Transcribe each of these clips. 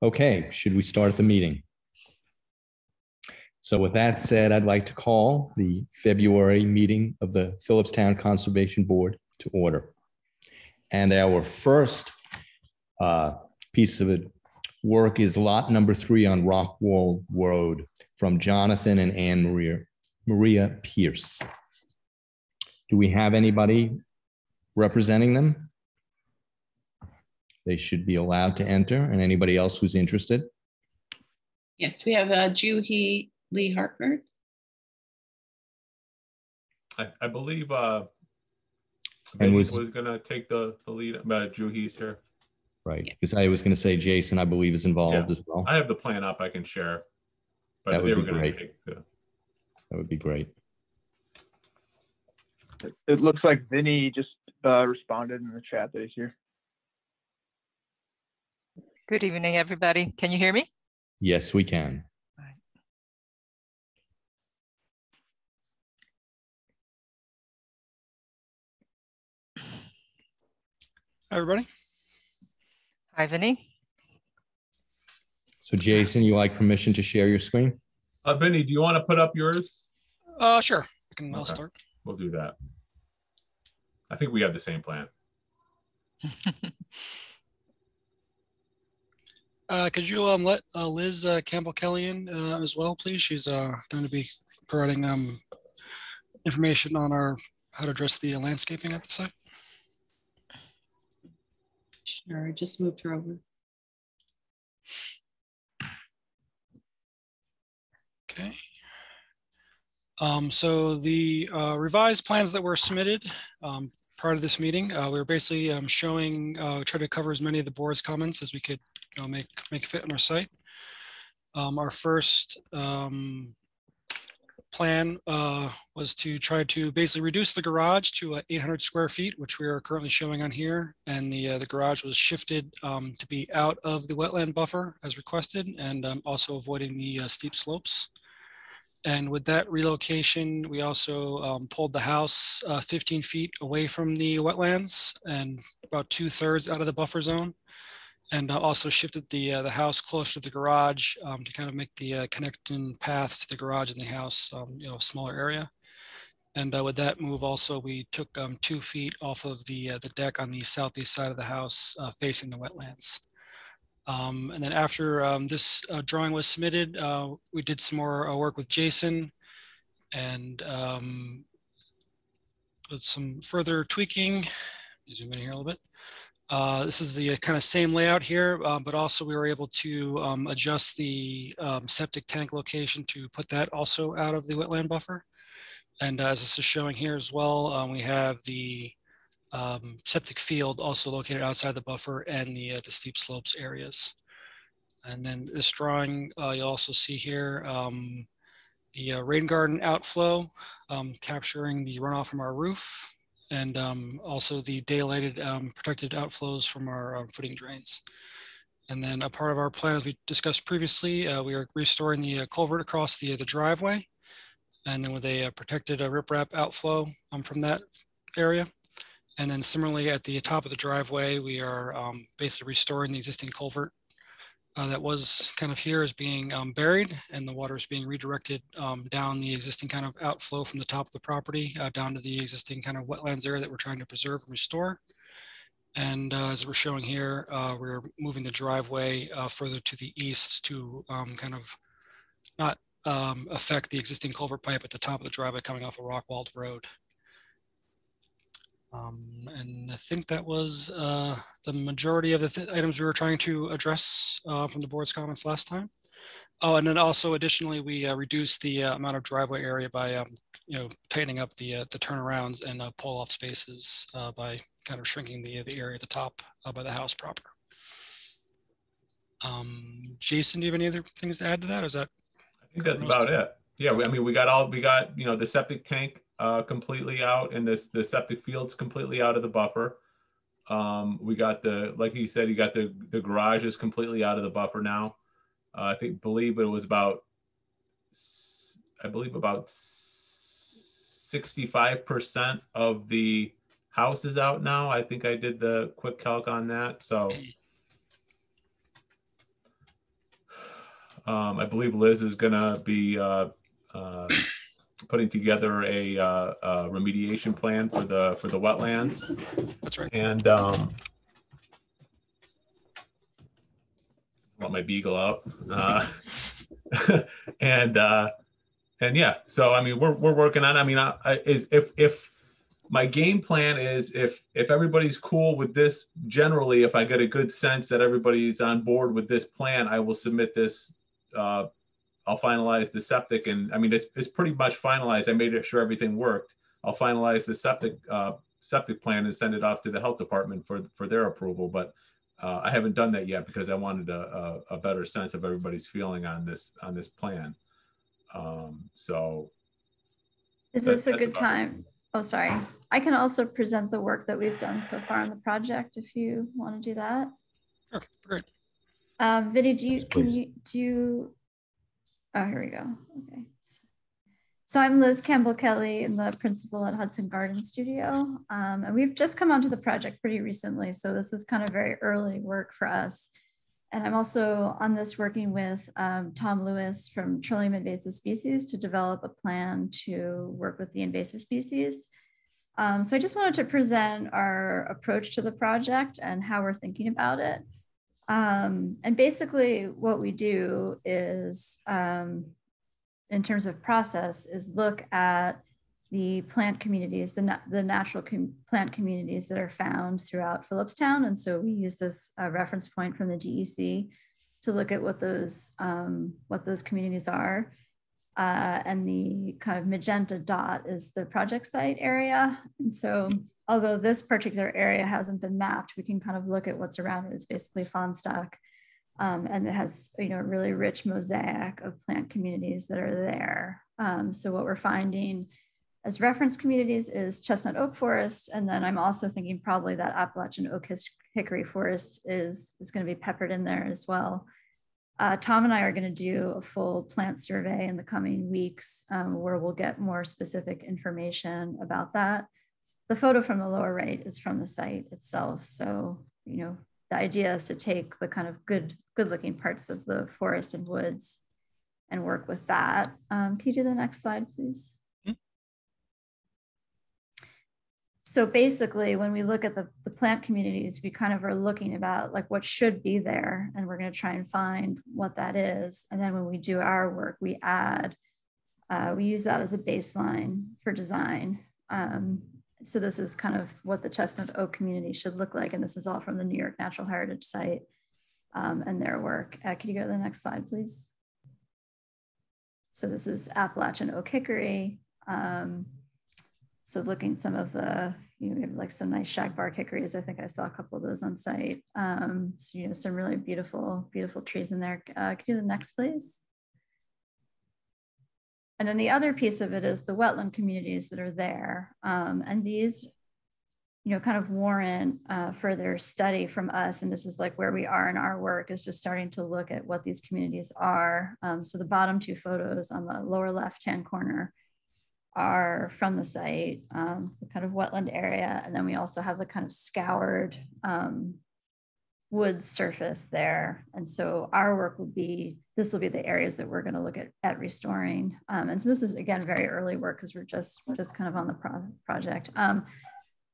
Okay, should we start the meeting? So with that said, I'd like to call the February meeting of the Philipstown Conservation Board to order. And our first piece of work is lot number 3 on Rockwald Road from Jonathan and Anne Maria Pierce. Do we have anybody representing them? They should be allowed to enter, and anybody else who's interested. Yes, we have Juhi Lee Hartford. I believe Benny was going to take the lead, but Juhi's here. Right, because I was going to say Jason, I believe, is involved as well. I have the plan up I can share. But that would be great. That would be great. It looks like Vinny just responded in the chat that he's here. Good evening, everybody. Can you hear me? Yes, we can. Hi, everybody. Hi, Vinny. So Jason, you like permission to share your screen? Vinny, do you want to put up yours? Sure. I'll start. We'll do that. I think we have the same plan. Could you let Liz Campbell-Kelly in as well, please? She's going to be providing information on how to address the landscaping at the site. Sure, I just moved her over. Okay. So the revised plans that were submitted prior to this meeting, we were basically showing, try to cover as many of the board's comments as we could make fit on our site. Our first plan was to try to basically reduce the garage to 800 square feet, which we are currently showing on here. And the garage was shifted to be out of the wetland buffer as requested, and also avoiding the steep slopes. And with that relocation, we also pulled the house 15 feet away from the wetlands and about 2/3 out of the buffer zone. And also shifted the house closer to the garage to kind of make the connecting paths to the garage and the house, a smaller area. And with that move, also we took 2 feet off of the deck on the southeast side of the house, facing the wetlands. And then after this drawing was submitted, we did some more work with Jason, and with some further tweaking. Zoom in here a little bit. This is the kind of same layout here, but also we were able to adjust the septic tank location to put that also out of the wetland buffer. And as this is showing here as well, we have the septic field also located outside the buffer and the steep slopes areas. And then this drawing, you'll also see here the rain garden outflow, capturing the runoff from our roof, and also the daylighted protected outflows from our footing drains. And then a part of our plan, as we discussed previously, we are restoring the culvert across the driveway, and then with a protected riprap outflow from that area. And then similarly at the top of the driveway, we are basically restoring the existing culvert that was kind of here is being buried, and the water is being redirected down the existing kind of outflow from the top of the property down to the existing kind of wetlands area that we're trying to preserve and restore. And as we're showing here, we're moving the driveway further to the east to kind of not affect the existing culvert pipe at the top of the driveway coming off of Rockwald Road. And I think that was the majority of the items we were trying to address from the board's comments last time. Oh, and then also additionally, we reduced the amount of driveway area by tightening up the turnarounds and pull-off spaces by kind of shrinking the area at the top by the house proper. Jason, do you have any other things to add to that? Or is that? I think that's about it. Yeah, we got the septic tank completely out, and the septic field's completely out of the buffer. We got like you said, you got the garage is completely out of the buffer now. I believe it was about 65% of the house is out now. I think I did the quick calc on that. So I believe Liz is going to be putting together a remediation plan for the wetlands. That's right. And want my beagle out. And yeah, so I mean, we're working on. I mean, if my game plan is if everybody's cool with this, generally, if I get a good sense that everybody's on board with this plan, I will submit this. I'll finalize the septic, and I mean, it's pretty much finalized. I made sure everything worked. I'll finalize the septic plan and send it off to the health department for their approval. But I haven't done that yet because I wanted a better sense of everybody's feeling on this plan. So is this a good time? Oh, sorry. I can also present the work that we've done so far on the project if you want to do that. Sure, great. Vinny, oh, here we go. Okay. So I'm Liz Campbell-Kelly, and the principal at Hudson Garden Studio. And we've just come onto the project pretty recently. So this is kind of very early work for us. And I'm also on this working with Tom Lewis from Trillium Invasive Species to develop a plan to work with the invasive species. So I just wanted to present our approach to the project and how we're thinking about it. And basically what we do is, in terms of process, is look at the plant communities, the natural plant communities that are found throughout Philipstown. And so we use this reference point from the DEC to look at what those communities are. And the kind of magenta dot is the project site area. And so although this particular area hasn't been mapped, we can kind of look at what's around it. It's basically fawn stock. And it has, a really rich mosaic of plant communities that are there. So what we're finding as reference communities is chestnut oak forest. And then I'm also thinking probably that Appalachian oak hickory forest is going to be peppered in there as well. Tom and I are going to do a full plant survey in the coming weeks where we'll get more specific information about that. The photo from the lower right is from the site itself. So, the idea is to take the kind of good looking parts of the forest and woods and work with that. Can you do the next slide, please? So basically, when we look at the plant communities, we kind of are looking about like what should be there, and we're going to try and find what that is. And then when we do our work, we use that as a baseline for design. So this is kind of what the chestnut oak community should look like. And this is all from the New York Natural Heritage Site and their work. Can you go to the next slide, please? So this is Appalachian oak hickory. So looking at some of the, we have like some nice shagbark hickories. I think I saw a couple of those on site. So, some really beautiful, beautiful trees in there. Can you do the next, please? And then the other piece of it is the wetland communities that are there. And these, kind of warrant further study from us. And this is like where we are in our work, is just starting to look at what these communities are. So the bottom two photos on the lower left-hand corner are from the site, the kind of wetland area. And then we also have the kind of scoured wood surface there. And so our work will be, this will be the areas that we're going to look at restoring. And so this is, again, very early work because we're just kind of on the project.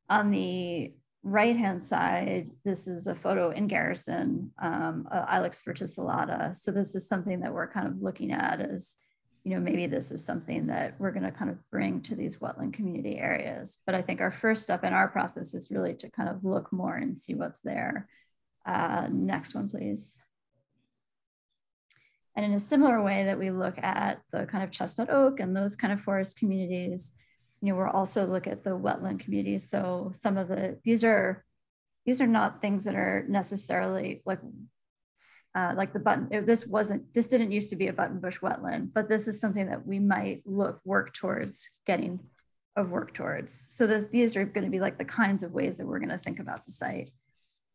On the right-hand side, this is a photo in Garrison, Ilex verticillata. So this is something that we're kind of looking at as, maybe this is something that we're going to kind of bring to these wetland community areas. But I think our first step in our process is really to kind of look more and see what's there. Next one, please. And in a similar way that we look at the kind of chestnut oak and those kind of forest communities, we're also look at the wetland communities. So some of these are not things that are necessarily like the button. This didn't used to be a buttonbush wetland, but this is something that we might work towards. So these are going to be like the kinds of ways that we're going to think about the site.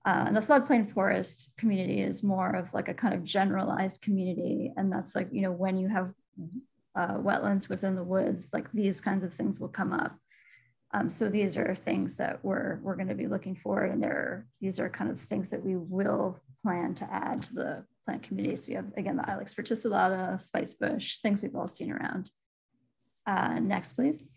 And the floodplain forest community is more of like a kind of generalized community. And that's like, when you have wetlands within the woods, like these kinds of things will come up. So these are things that we're going to be looking for. And these are kind of things that we will plan to add to plant communities. So we have, again, the Ilex verticillata, spicebush, things we've all seen around. Next, please.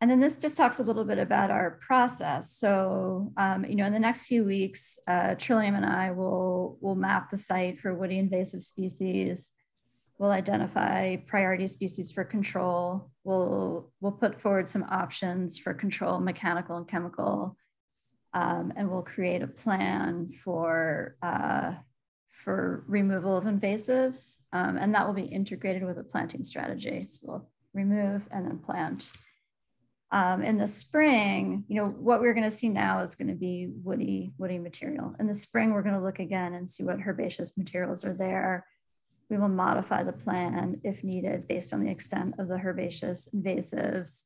And then this just talks a little bit about our process. So, in the next few weeks, Trillium and I will map the site for woody invasive species. We'll identify priority species for control. We'll put forward some options for control, mechanical and chemical, and we'll create a plan for removal of invasives, and that will be integrated with a planting strategy. So we'll remove and then plant. In the spring, what we're going to see now is going to be woody material. In the spring, we're going to look again and see what herbaceous materials are there. We will modify the plan if needed based on the extent of the herbaceous invasives.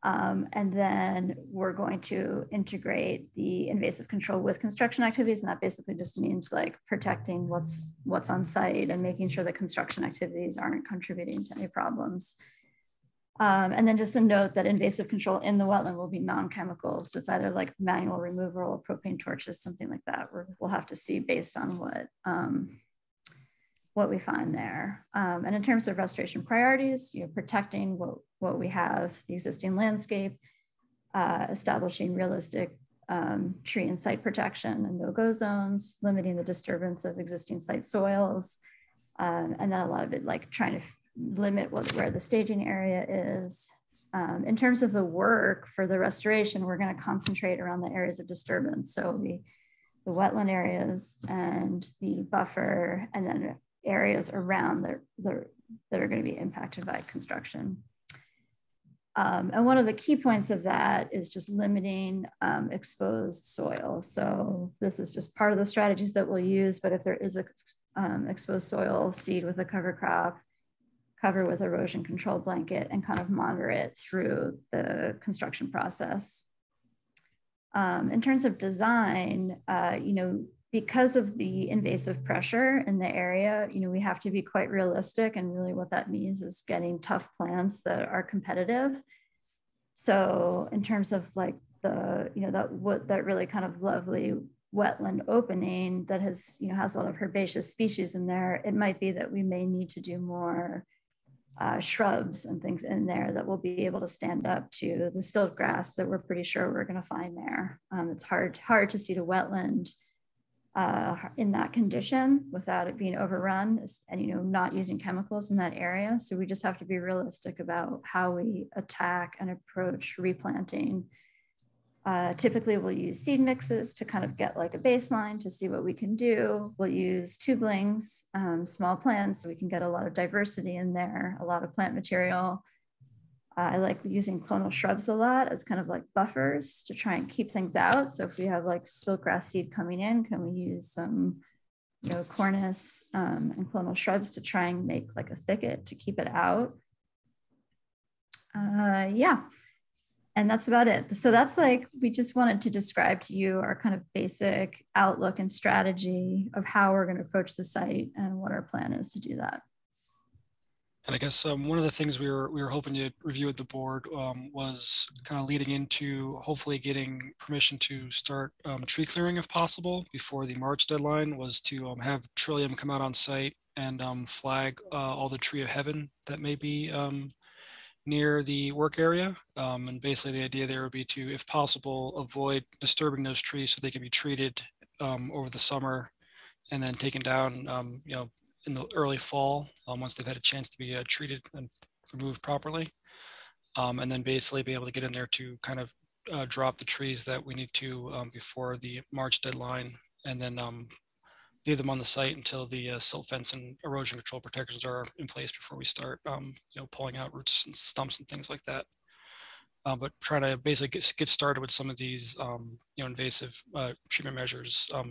And then we're going to integrate the invasive control with construction activities. And that basically just means like protecting what's on site and making sure that construction activities aren't contributing to any problems. And then just a note that invasive control in the wetland will be non-chemical. So it's either like manual removal or propane torches, something like that. We'll have to see based on what we find there. And in terms of restoration priorities, protecting what we have, the existing landscape, establishing realistic tree and site protection and no-go zones, limiting the disturbance of existing site soils, and then a lot of it like trying to limit where the staging area is. In terms of the work for the restoration, we're going to concentrate around the areas of disturbance. So the wetland areas and the buffer, and then areas around that are going to be impacted by construction. And one of the key points of that is just limiting exposed soil. So this is just part of the strategies that we'll use, but if there is exposed soil, seed with a cover crop, cover with erosion control blanket, and kind of monitor it through the construction process. In terms of design, because of the invasive pressure in the area, we have to be quite realistic, and really what that means is getting tough plants that are competitive. So in terms of like that really kind of lovely wetland opening that has a lot of herbaceous species in there, it might be that we may need to do more shrubs and things in there that will be able to stand up to the stilt grass that we're pretty sure we're going to find there. It's hard to see the wetland in that condition without it being overrun and not using chemicals in that area. So we just have to be realistic about how we attack and approach replanting. Typically we'll use seed mixes to kind of get like a baseline to see what we can do. We'll use tublings, small plants, so we can get a lot of diversity in there, a lot of plant material. I like using clonal shrubs a lot as kind of like buffers to try and keep things out. So if we have like stiltgrass seed coming in, can we use some, cornice and clonal shrubs to try and make like a thicket to keep it out? Yeah, and that's about it. So that's like, we just wanted to describe to you our kind of basic outlook and strategy of how we're going to approach the site and what our plan is to do that. And I guess one of the things we were hoping to review with the board was kind of leading into hopefully getting permission to start tree clearing if possible before the March deadline, was to have Trillium come out on site and flag all the tree of heaven that may be near the work area. And basically the idea there would be to, if possible, avoid disturbing those trees so they can be treated over the summer and then taken down, in the early fall, once they've had a chance to be treated and removed properly. And then basically be able to get in there to kind of drop the trees that we need to before the March deadline, and then leave them on the site until the silt fence and erosion control protections are in place before we start pulling out roots and stumps and things like that. But try to basically get started with some of these invasive treatment measures as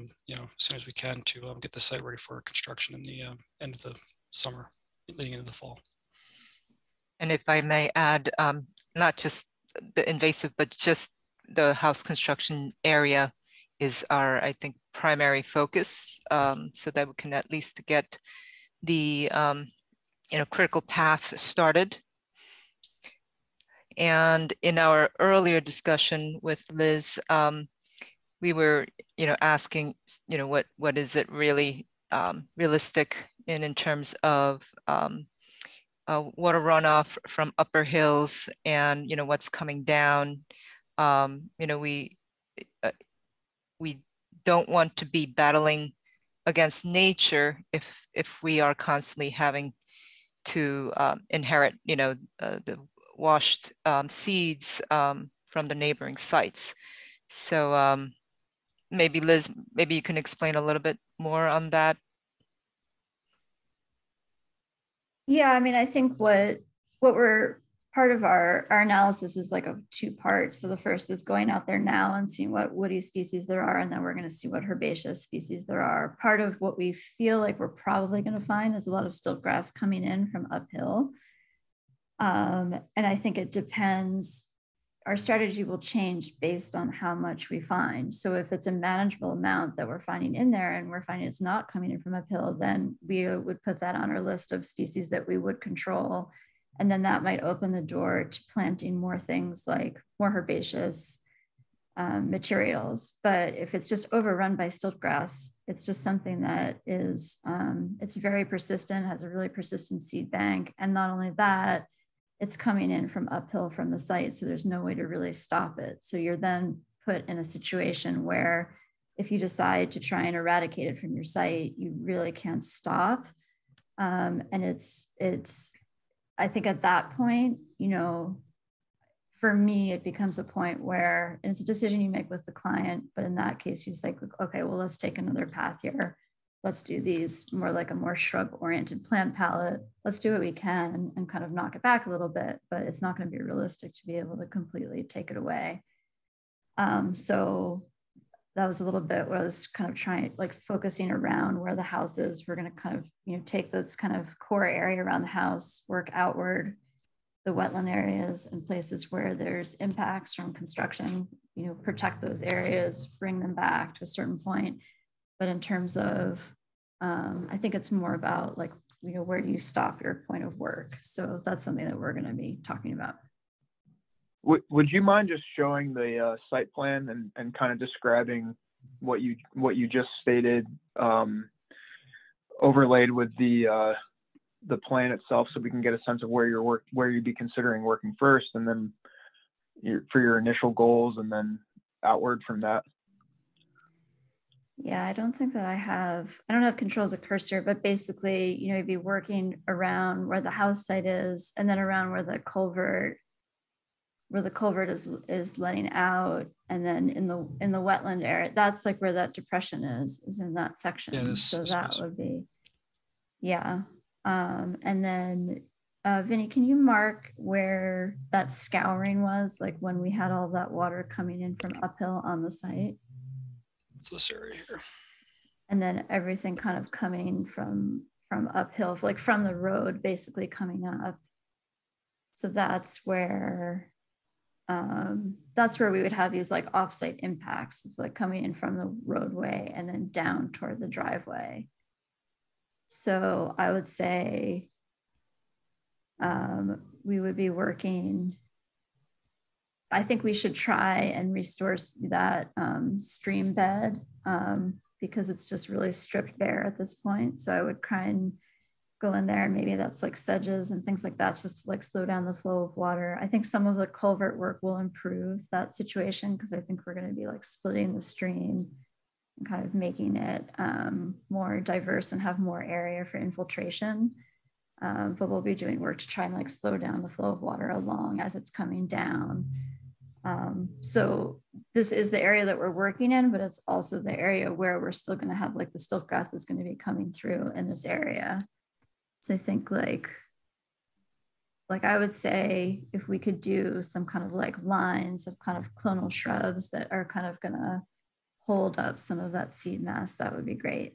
soon as we can to get the site ready for construction in the end of the summer, leading into the fall. And if I may add, not just the invasive, but just the house construction area is our, I think, primary focus, so that we can at least get the critical path started. And in our earlier discussion with Liz, we were, asking, what is it really realistic in terms of water runoff from upper hills and, what's coming down. We don't want to be battling against nature if we are constantly having to inherit, the washed seeds from the neighboring sites. So maybe Liz, maybe you can explain a little bit more on that. Yeah, I mean, I think what we're part of our analysis is like a two parts. So the first is going out there now and seeing what woody species there are, and then we're going to see what herbaceous species there are. Part of what we feel like we're probably going to find is a lot of stilt grass coming in from uphill. And I think it depends. Our strategy will change based on how much we find. So if it's a manageable amount that we're finding in there and we're finding it's not coming in from uphill, then we would put that on our list of species that we would control. And then that might open the door to planting more things like more herbaceous materials. But if it's just overrun by stilt grass, it's just something that is, it's very persistent, has a really persistent seed bank. And not only that, it's coming in from uphill from the site. So there's no way to really stop it. So you're then put in a situation where if you decide to try and eradicate it from your site, you really can't stop. And it's, I think at that point, for me, it becomes a point where it's a decision you make with the client, but in that case, you say, okay, well, let's take another path here. Let's do these more like a more shrub oriented plant palette. Let's do what we can and kind of knock it back a little bit, but it's not going to be realistic to be able to completely take it away. So that was a little bit where I was kind of trying, like focusing around where the house is. We're going to kind of, take this kind of core area around the house, work outward the wetland areas and places where there's impacts from construction, protect those areas, bring them back to a certain point. But in terms of, I think it's more about like, where do you stop your point of work? So that's something that we're going to be talking about. Would you mind just showing the site plan and kind of describing what you just stated, overlaid with the plan itself, so we can get a sense of where you'd be considering working first, and then for your initial goals, and then outward from that? Yeah, I don't think that I don't have control of the cursor, but basically, you'd be working around where the house site is, and then around where the culvert is letting out, and then in the wetland area, that's like where that depression is in that section. Yeah, so that would be, yeah. And then Vinny, can you mark where that scouring was, like when we had all that water coming in from uphill on the site? It's this area here. And then everything kind of coming from uphill, like from the road, basically coming up. So that's where we would have these like offsite impacts, like coming in from the roadway and then down toward the driveway. So I would say we would be working. I think we should try and restore that stream bed because it's just really stripped bare at this point. So I would try and go in there, and maybe that's like sedges and things like that, just to like slow down the flow of water. I think some of the culvert work will improve that situation, because I think we're going to be like splitting the stream and kind of making it more diverse and have more area for infiltration. But we'll be doing work to try and like slow down the flow of water along as it's coming down. So this is the area that we're working in, but it's also the area where we're still going to have like the stilt grass is going to be coming through in this area. So I think like I would say if we could do some kind of like lines of kind of clonal shrubs that are kind of going to hold up some of that seed mass, that would be great.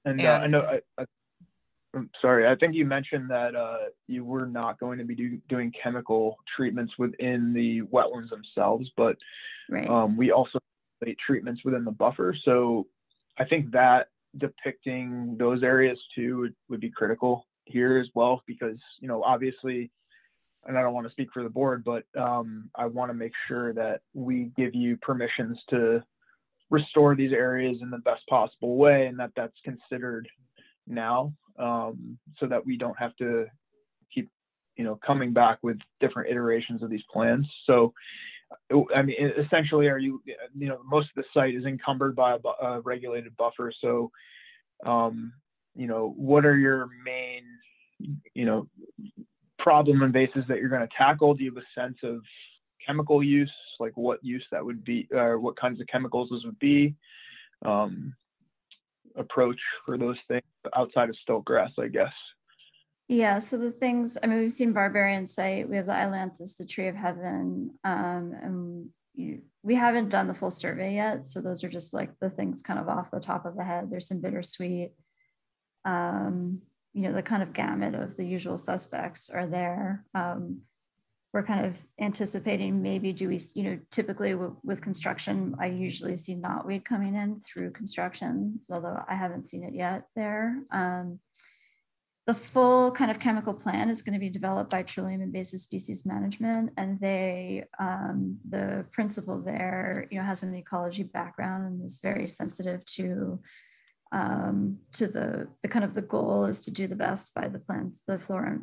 And I know, I'm sorry, I think you mentioned that you were not going to be doing chemical treatments within the wetlands themselves, but right. We also do treatments within the buffer. So I think that depicting those areas too would be critical here as well, because, obviously and I don't want to speak for the board, but I want to make sure that we give you permissions to restore these areas in the best possible way, and that that's considered now, so that we don't have to keep, you know, coming back with different iterations of these plans. So, I mean, essentially, are you, you know, most of the site is encumbered by a regulated buffer. So, you know, what are your main, you know, problem invasives that you're going to tackle? Do you have a sense of chemical use, like what use that would be, or what kinds of chemicals those would be? Approach for those things outside of stilt grass, I guess. Yeah, so the things, I mean, we've seen Barbarian site, we have the Ailanthus, the Tree of Heaven, and we haven't done the full survey yet. So those are just like the things kind of off the top of the head. There's some bittersweet, you know, the kind of gamut of the usual suspects are there. We're kind of anticipating maybe do we, you know, typically with construction, I usually see knotweed coming in through construction, although I haven't seen it yet there. The full kind of chemical plan is going to be developed by Trillium Invasive Species Management, and they, the principal there, you know, has an ecology background and is very sensitive to the kind of the goal is to do the best by the plants, the flora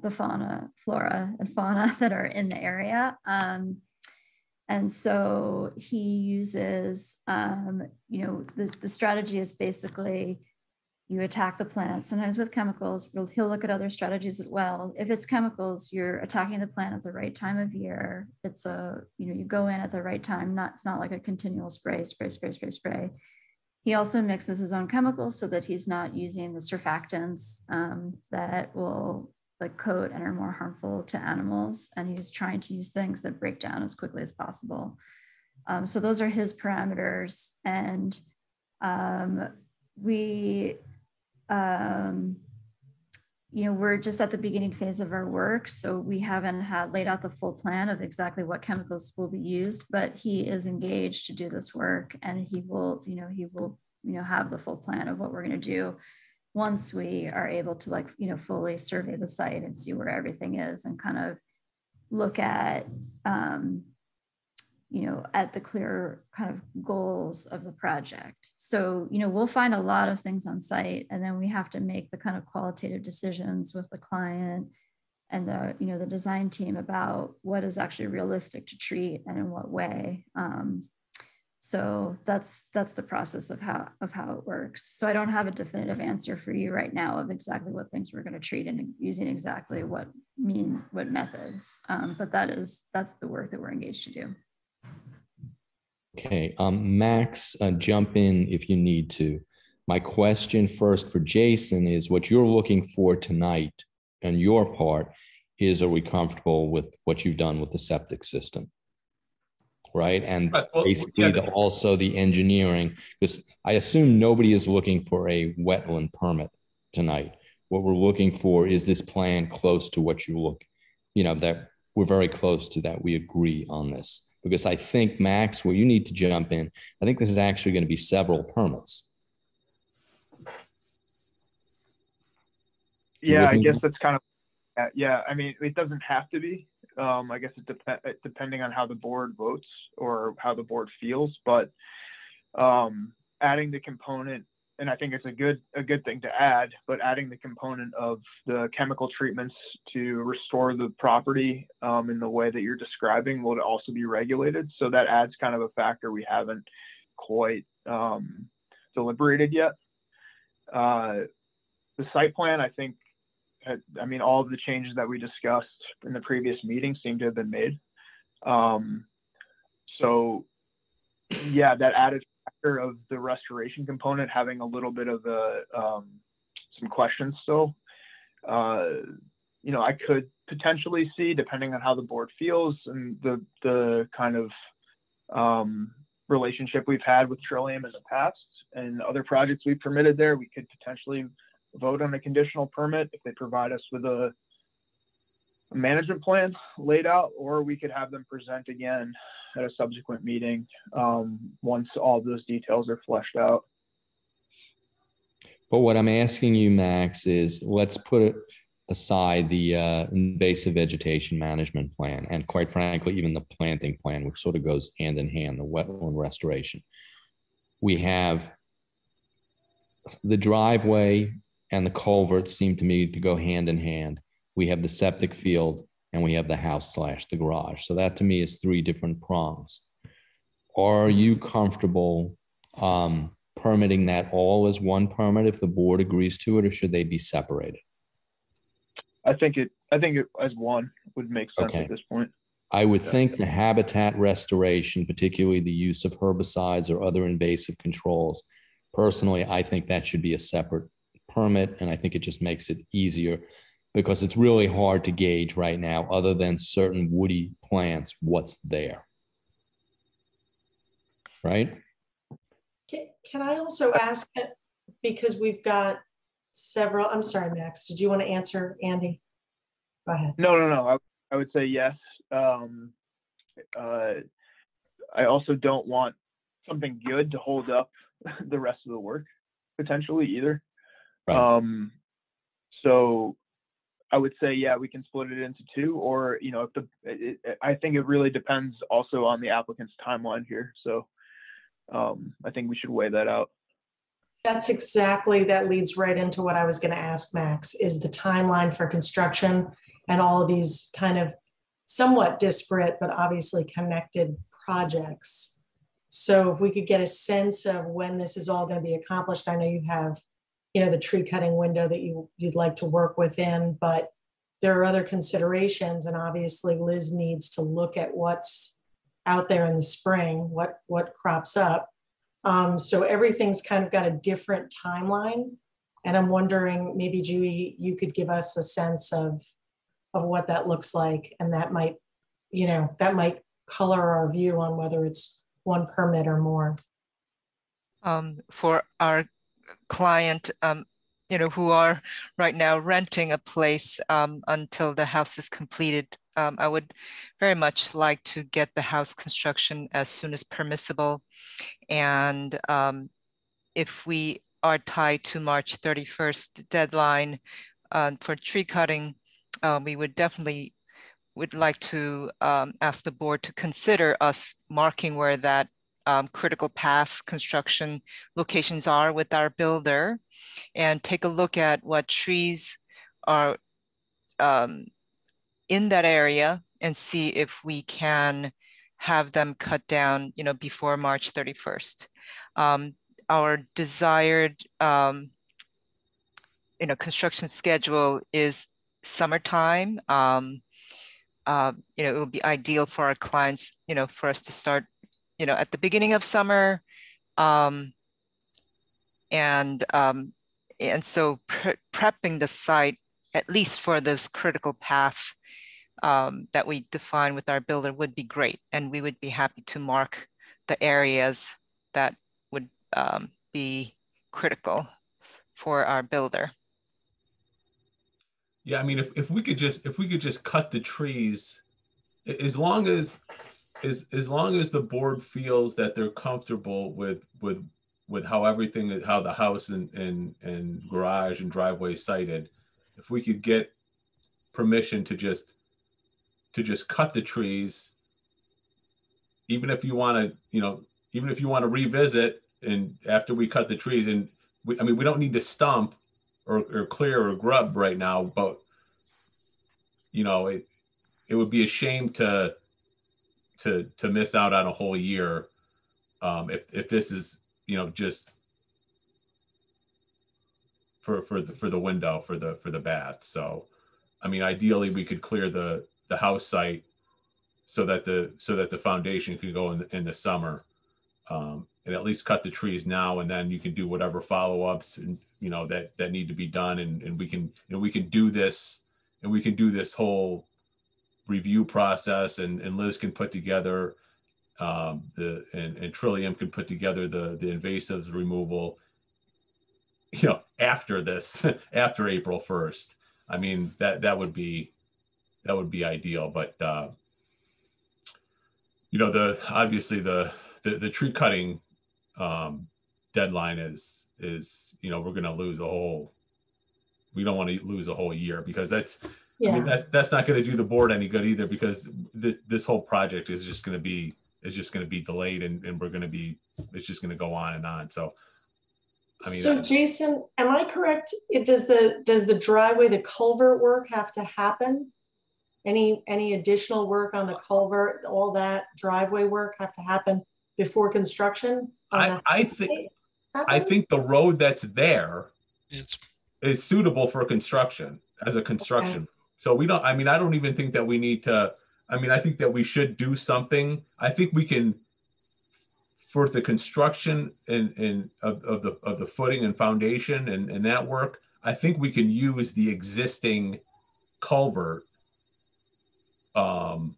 and fauna that are in the area. And so he uses, you know, the strategy is basically you attack the plant, sometimes with chemicals. He'll look at other strategies as well. If it's chemicals, you're attacking the plant at the right time of year. It's a, you know, you go in at the right time, it's not like a continual spray. He also mixes his own chemicals so that he's not using the surfactants that will like coat and are more harmful to animals. And he's trying to use things that break down as quickly as possible. So those are his parameters. And you know, we're just at the beginning phase of our work. So we haven't laid out the full plan of exactly what chemicals will be used, but he is engaged to do this work, and he will have the full plan of what we're going to do once we are able to, like, you know, fully survey the site and see where everything is and kind of look at, you know, at the clear kind of goals of the project. So, you know, we'll find a lot of things on site, and then we have to make the kind of qualitative decisions with the client and the, you know, the design team about what is actually realistic to treat and in what way. So that's the process of how it works. So I don't have a definitive answer for you right now of exactly what things we're going to treat and using exactly what methods. But that's the work that we're engaged to do. Okay, Max, jump in if you need to. My question first for Jason is what you're looking for tonight on your part is, are we comfortable with what you've done with the septic system? Right, and basically also the engineering, because I assume nobody is looking for a wetland permit tonight. What we're looking for is this plan close to what you look, you know, that we're very close to that. We agree on this. Because I think, Max, where you need to jump in, I think this is actually going to be several permits. Yeah, I guess that's kind of, yeah, I mean, it doesn't have to be. I guess it depending on how the board votes or how the board feels, but adding the component, and I think it's a good thing to add, but adding the component of the chemical treatments to restore the property in the way that you're describing will also be regulated. So that adds kind of a factor we haven't quite deliberated yet. The site plan, I think, I mean, all of the changes that we discussed in the previous meeting seem to have been made. So yeah, that added factor of the restoration component having a little bit of some questions still. You know, I could potentially see, depending on how the board feels and the kind of relationship we've had with Trillium in the past and other projects we've permitted there, we could potentially vote on a conditional permit if they provide us with a management plan laid out, or we could have them present again at a subsequent meeting once all of those details are fleshed out. But what I'm asking you, Max, is let's put it aside the invasive vegetation management plan, and quite frankly, even the planting plan, which sort of goes hand in hand, the wetland restoration. We have the driveway and the culvert seem to me to go hand in hand. We have the septic field and we have the house / the garage. So that to me is 3 different prongs. Are you comfortable permitting that all as one permit if the board agrees to it, or should they be separated? I think it as one would make sense Okay. at this point. I would think the habitat restoration, particularly the use of herbicides or other invasive controls, personally, I think that should be a separate permit, and I think it just makes it easier because it's really hard to gauge right now, other than certain woody plants, what's there. Right? Can I also ask, because we've got several, I'm sorry, Max, did you want to answer, Andy? Go ahead. No. I would say yes. I also don't want something good to hold up the rest of the work potentially either. Right. So I would say, yeah, we can split it into 2, or, you know, if I think it really depends also on the applicant's timeline here. So I think we should weigh that out. That leads right into what I was going to ask Max, is the timeline for construction and all of these kind of somewhat disparate, but obviously connected projects. So if we could get a sense of when this is all going to be accomplished. I know you have, you know, the tree cutting window that you'd like to work within, but there are other considerations. And obviously Liz needs to look at what's out there in the spring, what crops up. So everything's kind of got a different timeline. And I'm wondering, maybe Julie, you could give us a sense of what that looks like. And that might, you know, that might color our view on whether it's one permit or more. For our client, you know, who are right now renting a place until the house is completed, I would very much like to get the house construction as soon as permissible. And if we are tied to March 31st deadline for tree cutting, we would definitely like to ask the board to consider us marking where that critical path construction locations are with our builder, and take a look at what trees are in that area and see if we can have them cut down, you know, before March 31st. Our desired, you know, construction schedule is summertime. You know, it would be ideal for our clients, you know, for us to start, you know, at the beginning of summer. And so prepping the site, at least for those critical path that we define with our builder, would be great. And we would be happy to mark the areas that would be critical for our builder. Yeah, I mean, if we could just cut the trees, as long as the board feels that they're comfortable with how everything is, how the house and garage and driveway is sited, if we could get permission to just cut the trees, even if you want to, you know, even if you want to revisit and after we cut the trees, and I mean, we don't need to stump or clear or grub right now, but you know, it would be a shame to miss out on a whole year if this is, you know, just for the window for the bath. So I mean, ideally we could clear the house site so that the foundation could go in the summer, and at least cut the trees now, and then you can do whatever follow-ups and, you know, that need to be done, and we can do this, and we can do this whole review process, and Liz can put together and Trillium can put together the invasives removal, you know, after this, after April 1st. I mean, that would be ideal, but you know, obviously the tree cutting deadline is, you know, we're going to lose a whole we don't want to lose a whole year, because that's, Yeah. I mean, that's not going to do the board any good either, because this whole project is just going to be delayed, and we're going to be, it's just going to go on and on. So, I mean, so Jason, am I correct? Does the driveway, the culvert work have to happen? Any additional work on the culvert, all that driveway work have to happen before construction? I think the road that's there is suitable for construction, as a construction. Okay. So we don't, I mean, I don't even think that we need to, I mean, I think that we should do something. I think we can, for the construction of the footing and foundation and that work, I think we can use the existing culvert while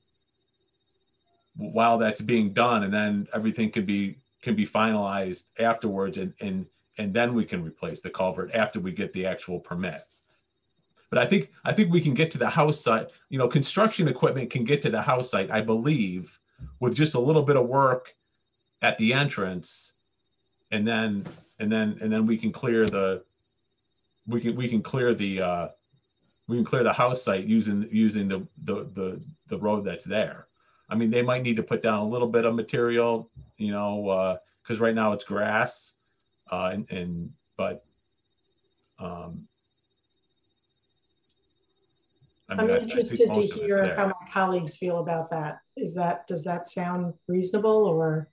that's being done, and then everything can be finalized afterwards, and then we can replace the culvert after we get the actual permit. But I think we can get to the house site. You know, construction equipment can get to the house site, I believe, with just a little bit of work at the entrance, and then we can clear the house site using the road that's there. I mean, they might need to put down a little bit of material, you know, because right now it's grass, but I mean, I'm interested to hear how my colleagues feel about that. Does that sound reasonable, or?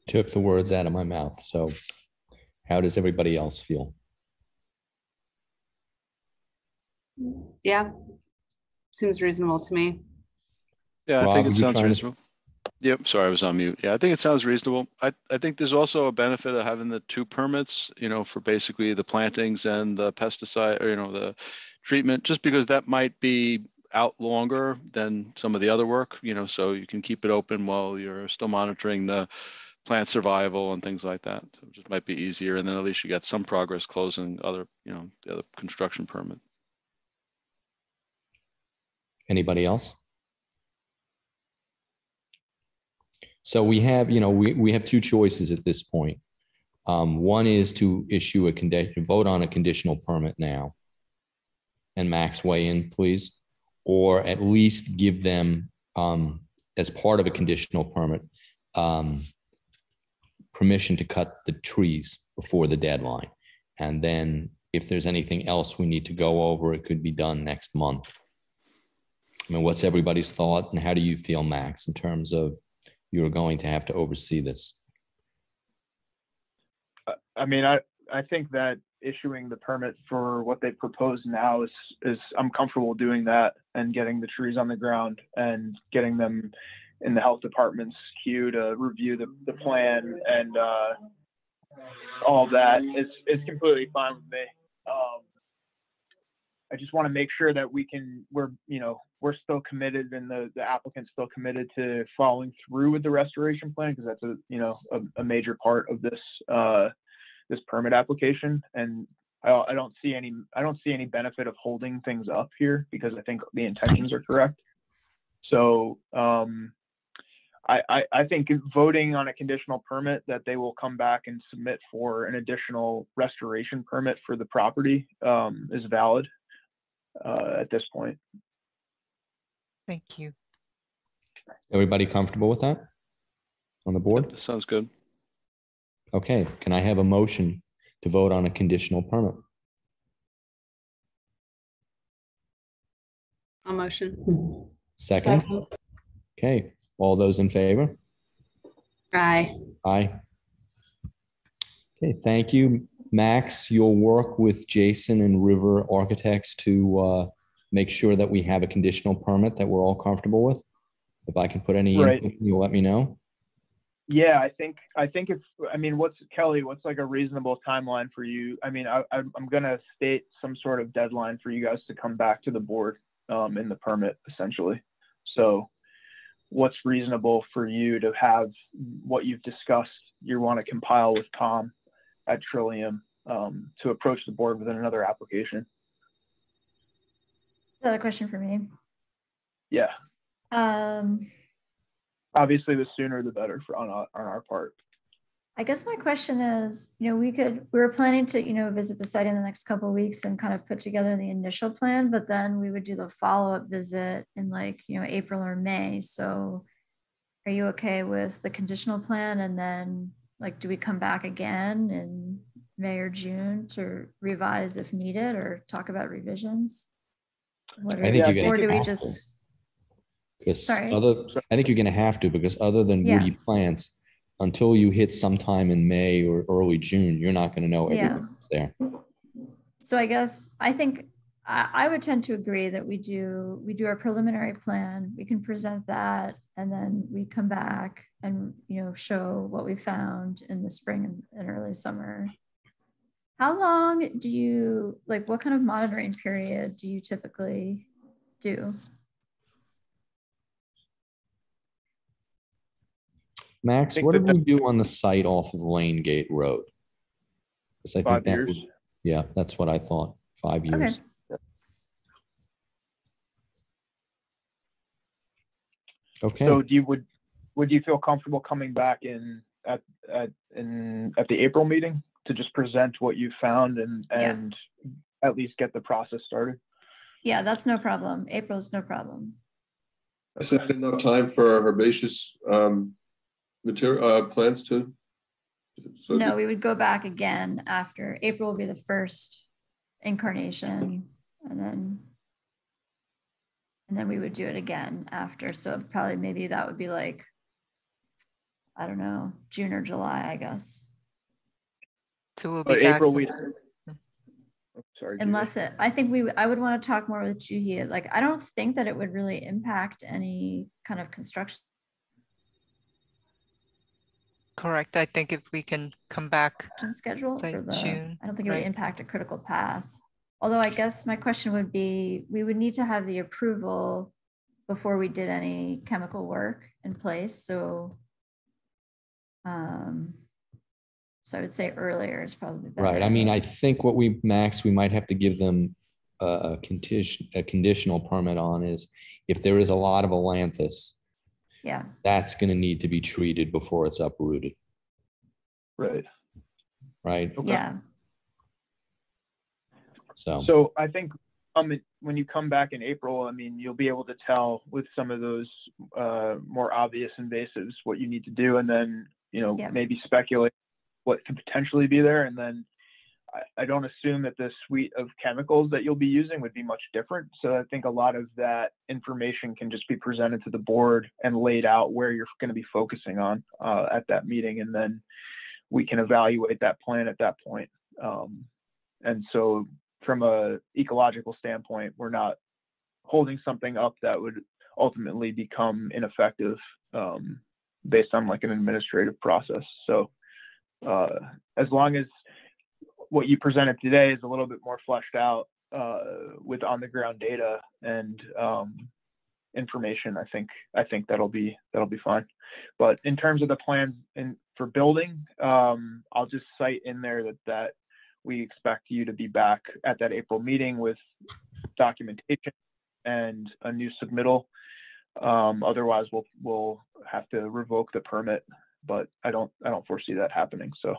Took the words out of my mouth. So how does everybody else feel? Yeah, seems reasonable to me. Yeah, Rob, I think it sounds reasonable. Yep, sorry, I was on mute. Yeah, I think it sounds reasonable. I think there's also a benefit of having the 2 permits, you know, for basically the plantings and the pesticide, or, you know, the treatment, just because that might be out longer than some of the other work, you know, so you can keep it open while you're still monitoring the plant survival and things like that. So it just might be easier, and then at least you got some progress closing other, you know, the other construction permit. Anybody else? So we have, you know, we have 2 choices at this point. One is to issue vote on a conditional permit now. And Max, weigh in, please. Or at least give them, as part of a conditional permit, permission to cut the trees before the deadline. And then if there's anything else we need to go over, it could be done next month. I mean, what's everybody's thought, and how do you feel, Max, in terms of you're going to have to oversee this? I mean, I think that issuing the permit for what they propose now is I'm comfortable doing that, and getting the trees on the ground and getting them in the health department's queue to review the plan, and all that is completely fine with me. I just want to make sure that we're still committed, and the applicant's still committed to following through with the restoration plan, because that's a major part of this this permit application. And I don't see any benefit of holding things up here, because I think the intentions are correct. So I think voting on a conditional permit that they will come back and submit for an additional restoration permit for the property is valid at this point. Thank you. Everybody comfortable with that on the board? That sounds good. Okay, can I have a motion to vote on a conditional permit? I'll motion. Second? Okay, all those in favor? Aye. Aye. Okay, thank you. Max, you'll work with Jason and River Architects to make sure that we have a conditional permit that we're all comfortable with. If I can put any input, you'll let me know. Yeah, I think what's like a reasonable timeline for you? I mean, I'm gonna state some sort of deadline for you guys to come back to the board in the permit, essentially. So what's reasonable for you to have what you've discussed you want to compile with Tom at Trillium to approach the board with another application? Is that a question for me? Yeah. Obviously, the sooner the better on our part. I guess my question is, we were planning to, visit the site in the next couple of weeks and kind of put together the initial plan, but then we would do the follow-up visit in like, April or May. So are you okay with the conditional plan? And then like, do we come back again in May or June to revise if needed or talk about revisions? I think you're going to. Or do we just? Sorry. I think you're going to have to, because other than woody plants, until you hit sometime in May or early June, you're not going to know everything that's there. So I think I would tend to agree that we do our preliminary plan. We can present that, and then we come back and show what we found in the spring and early summer. How long do you what kind of monitoring period do you typically do? Max, what did we do on the site off of Lane Gate Road? Because I think 5 years. That's what I thought. 5 years. Okay. So would you feel comfortable coming back at the April meeting to just present what you found and at least get the process started? Yeah, that's no problem. April's no problem. Is that enough time for herbaceous material plants too? So no, we would go back again after. April will be the first incarnation, and then we would do it again after. So probably maybe that would be like, I don't know, June or July, I guess. So we'll be back. April, sorry. Unless I would want to talk more with Juhi. Like, I don't think that it would really impact any kind of construction. Correct. I think if we can come back schedule for June, I don't think it would impact a critical path. Although I guess my question would be, we would need to have the approval before we did any chemical work in place. So, so I would say earlier is probably better. Right. I mean, I think what we might have to give them a conditional permit on is if there is a lot of Ailanthus, that's going to need to be treated before it's uprooted. Right. Right. Okay. Yeah. So I think when you come back in April, I mean, you'll be able to tell with some of those more obvious invasives what you need to do, and then maybe speculate what could potentially be there. And then I don't assume that the suite of chemicals that you'll be using would be much different. So I think a lot of that information can just be presented to the board and laid out where you're going to be focusing on at that meeting. And then we can evaluate that plan at that point. And so from a ecological standpoint, we're not holding something up that would ultimately become ineffective based on like an administrative process. So as long as what you presented today is a little bit more fleshed out with on the ground data and information, I think that'll be fine. But in terms of the plans for building, I'll just cite in there that we expect you to be back at that April meeting with documentation and a new submittal. Otherwise, we'll have to revoke the permit, but I don't foresee that happening. So.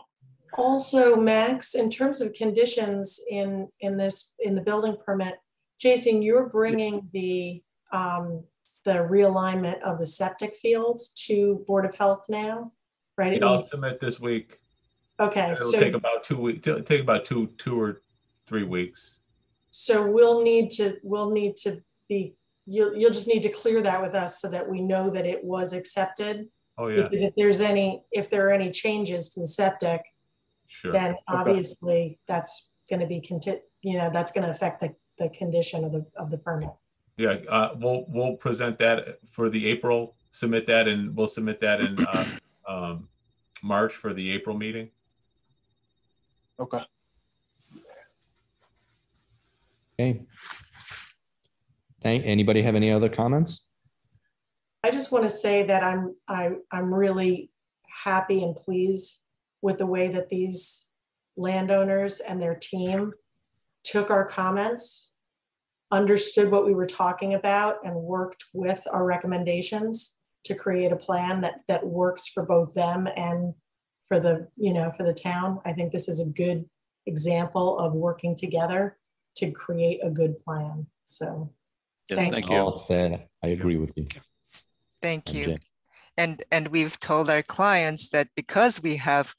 Also, Max, in terms of conditions in the building permit, Jason, you're bringing the realignment of the septic fields to Board of Health now, right? Yeah, I'll submit this week. Okay, it'll take about 2 weeks. It'll take about two or 3 weeks. So we'll need to be. You'll just need to clear that with us so that we know that it was accepted. Oh yeah. Because if there are any changes to the septic, sure, then obviously that's going to be that's going to affect the condition of the permit. Yeah, we'll present that for the April. Submit that, and we'll submit that in March for the April meeting. Okay. Okay. Anybody have any other comments? I just want to say that I'm really happy and pleased with the way that these landowners and their team took our comments, understood what we were talking about, and worked with our recommendations to create a plan that works for both them and for the, for the town. I think this is a good example of working together to create a good plan. So Yes, thank you. All said, I agree with you. Thank you. Jen. And we've told our clients that because we have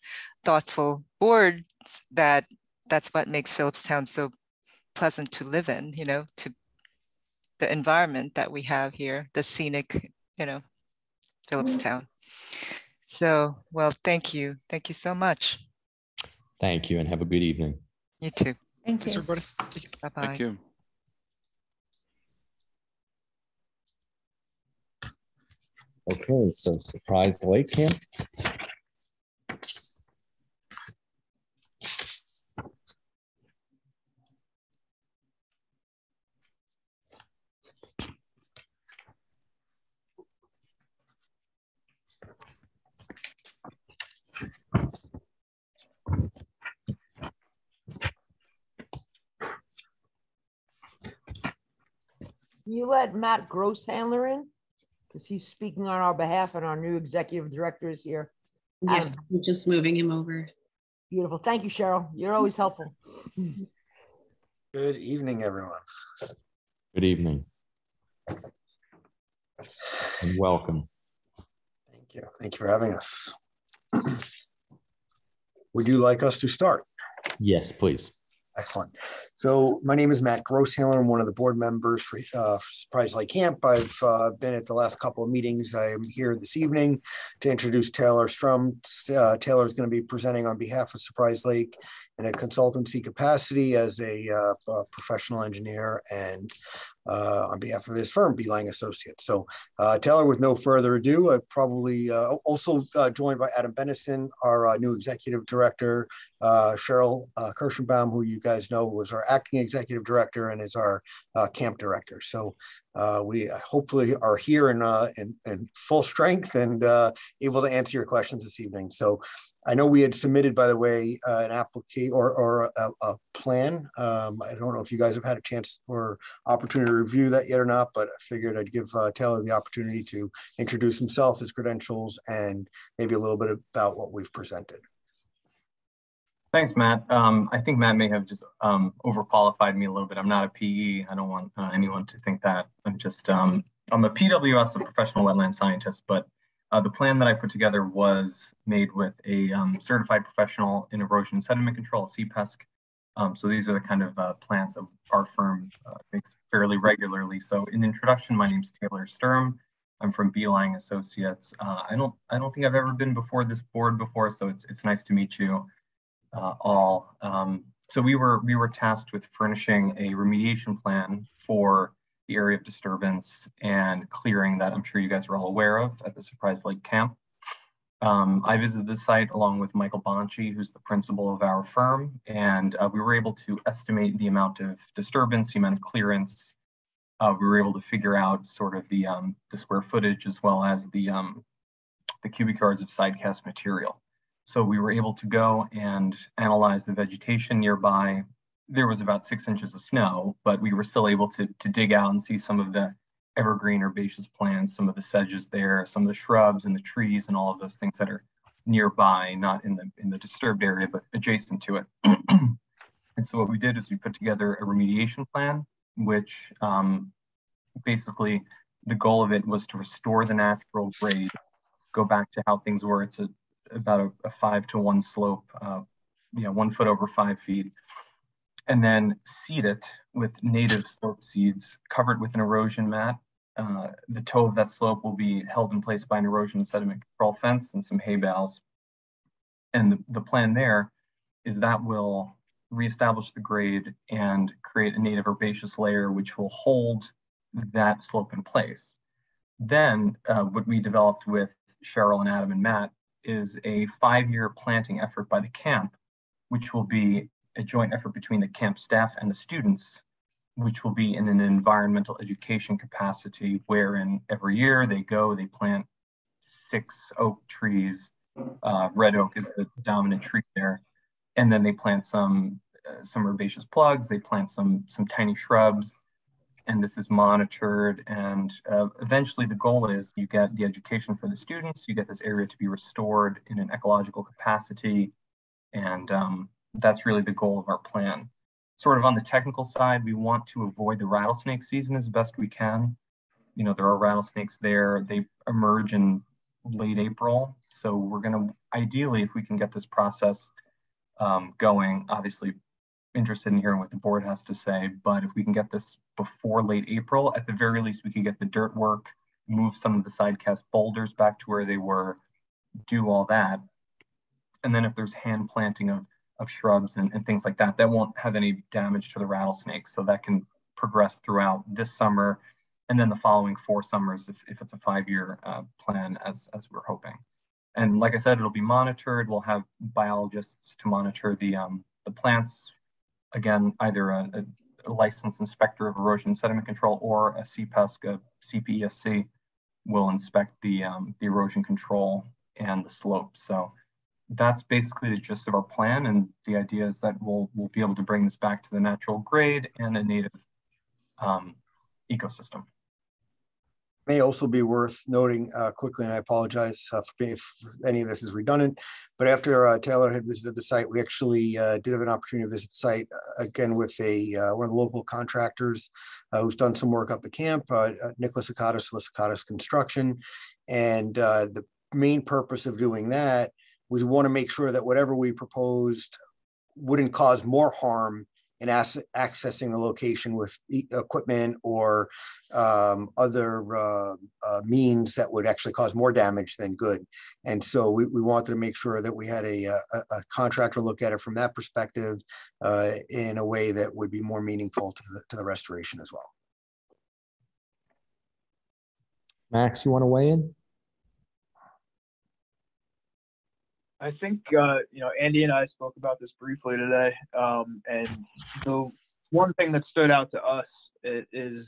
thoughtful boards, that's what makes Philipstown so pleasant to live in, to the environment that we have here, the scenic, Philipstown. So, well, thank you. Thank you so much. Thank you and have a good evening. You too. Thank Thanks, you. everybody. Bye-bye. Thank you. Okay, so Surprise Lake Camp. Can you let Matt Grosshandler in? Because he's speaking on our behalf and our new executive director is here. Yes, Adam. I'm just moving him over. Beautiful. Thank you, Cheryl. You're always helpful. Good evening, everyone. Good evening. And welcome. Thank you. Thank you for having us. Would you like us to start? Yes, please. Excellent. So my name is Matt Grosshandler. I'm one of the board members for Surprise Lake Camp. I've been at the last couple of meetings. I am here this evening to introduce Taylor Strum. Taylor is going to be presenting on behalf of Surprise Lake in a consultancy capacity as a professional engineer and on behalf of his firm, Beeline Associates. So Taylor, with no further ado, probably also joined by Adam Bennison, our new executive director, Cheryl Kirschenbaum, who you guys know was our acting executive director and is our camp director. So we hopefully are here in full strength and able to answer your questions this evening. So I know we had submitted, by the way, an application or a plan. I don't know if you guys have had a chance or opportunity to review that yet or not, but I figured I'd give Taylor the opportunity to introduce himself, his credentials, and maybe a little bit about what we've presented. Thanks, Matt. I think Matt may have just overqualified me a little bit. I'm not a PE. I don't want anyone to think that. I'm just, I'm a PWS, a professional wetland scientist, but the plan that I put together was made with a certified professional in erosion and sediment control, CPESC. So these are the kind of plans that our firm makes fairly regularly. So in introduction, my name's Taylor Sturm. I'm from Beeline Associates. I don't think I've ever been before this board before, so it's nice to meet you all. So we were tasked with furnishing a remediation plan for the area of disturbance and clearing that I'm sure you guys are all aware of at the Surprise Lake Camp. I visited the site along with Michael Bonci, who's the principal of our firm, and we were able to estimate the amount of disturbance, the amount of clearance. We were able to figure out sort of the square footage as well as the cubic yards of sidecast material. So we were able to go and analyze the vegetation nearby. There was about 6 inches of snow, but we were still able to dig out and see some of the evergreen herbaceous plants, some of the sedges there, some of the shrubs and the trees and all of those things that are nearby, not in the disturbed area, but adjacent to it. And so what we did is we put together a remediation plan, which basically the goal of it was to restore the natural grade, go back to how things were. It's about a 5-to-1 slope, 1 foot over 5 feet, and then seed it with native slope seeds covered with an erosion mat. The toe of that slope will be held in place by an erosion and sediment control fence and some hay bales. And the plan there is that will reestablish the grade and create a native herbaceous layer which will hold that slope in place. Then what we developed with Cheryl and Adam and Matt is a 5-year planting effort by the camp, which will be a joint effort between the camp staff and the students, which will be in an environmental education capacity wherein every year they plant 6 oak trees. Red oak is the dominant tree there. And then they plant some herbaceous plugs, they plant some tiny shrubs, and this is monitored. And eventually the goal is you get the education for the students, you get this area to be restored in an ecological capacity. And that's really the goal of our plan. Sort of on the technical side, we want to avoid the rattlesnake season as best we can. You know, there are rattlesnakes there. They emerge in late April. So we're going to, ideally, if we can get this process going, obviously interested in hearing what the board has to say, but if we can get this before late April, at the very least, we can get the dirt work, move some of the side cast boulders back to where they were, do all that. And then if there's hand planting of shrubs and things like that, that won't have any damage to the rattlesnakes. So that can progress throughout this summer and then the following 4 summers if it's a 5-year plan as we're hoping. And like I said, it'll be monitored. We'll have biologists to monitor the plants. Again, either a licensed inspector of erosion and sediment control or a CPESC, a CPESC will inspect the erosion control and the slope. So that's basically the gist of our plan. And the idea is that we'll be able to bring this back to the natural grade and a native ecosystem. May also be worth noting quickly, and I apologize if any of this is redundant, but after Taylor had visited the site, we actually did have an opportunity to visit the site again with one of the local contractors who's done some work up at camp, Nicholas Akatis Construction. And the main purpose of doing that was we want to make sure that whatever we proposed wouldn't cause more harm in accessing the location with equipment or other means that would actually cause more damage than good. And so we wanted to make sure that we had a contractor look at it from that perspective in a way that would be more meaningful to the restoration as well. Max, you want to weigh in? I think, Andy and I spoke about this briefly today. And the one thing that stood out to us is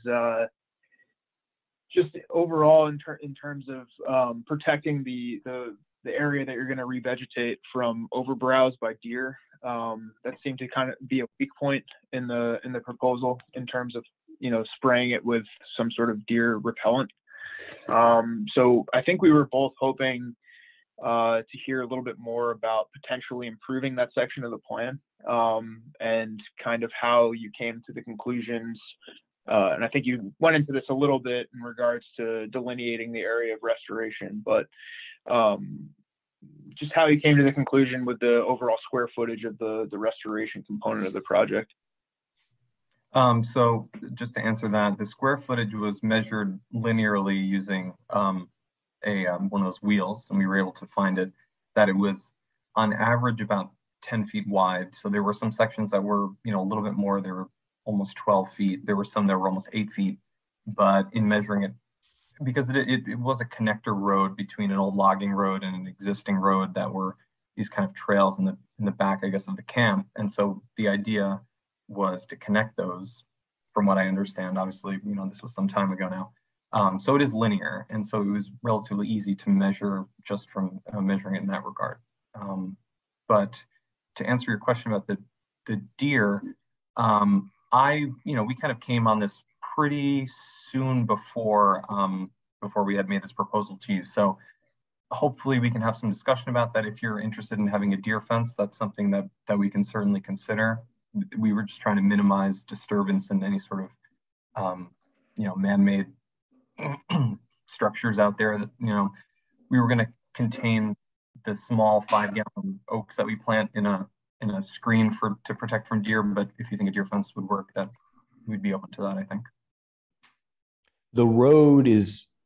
just overall in terms of protecting the area that you're going to revegetate from overbrowse by deer. That seemed to kind of be a weak point in the proposal in terms of, spraying it with some sort of deer repellent. So I think we were both hoping to hear a little bit more about potentially improving that section of the plan and kind of how you came to the conclusions. And I think you went into this a little bit in regards to delineating the area of restoration, but just how you came to the conclusion with the overall square footage of the restoration component of the project. So just to answer that, the square footage was measured linearly using one of those wheels, and we were able to find it that it was on average about 10 feet wide. So there were some sections that were, a little bit more, they were almost 12 feet. There were some that were almost 8 feet, but in measuring it, because it was a connector road between an old logging road and an existing road that were these kind of trails in the back, I guess, of the camp. And so the idea was to connect those, from what I understand. Obviously, this was some time ago now. So it is linear, and so it was relatively easy to measure just from measuring it in that regard. But to answer your question about the deer, we kind of came on this pretty soon before we had made this proposal to you. So hopefully we can have some discussion about that. If you're interested in having a deer fence, that's something that we can certainly consider. We were just trying to minimize disturbance and any sort of man-made structures out there that, we were going to contain the small 5-gallon oaks that we plant in a screen to protect from deer. But if you think a deer fence would work, that we'd be open to that, I think. The road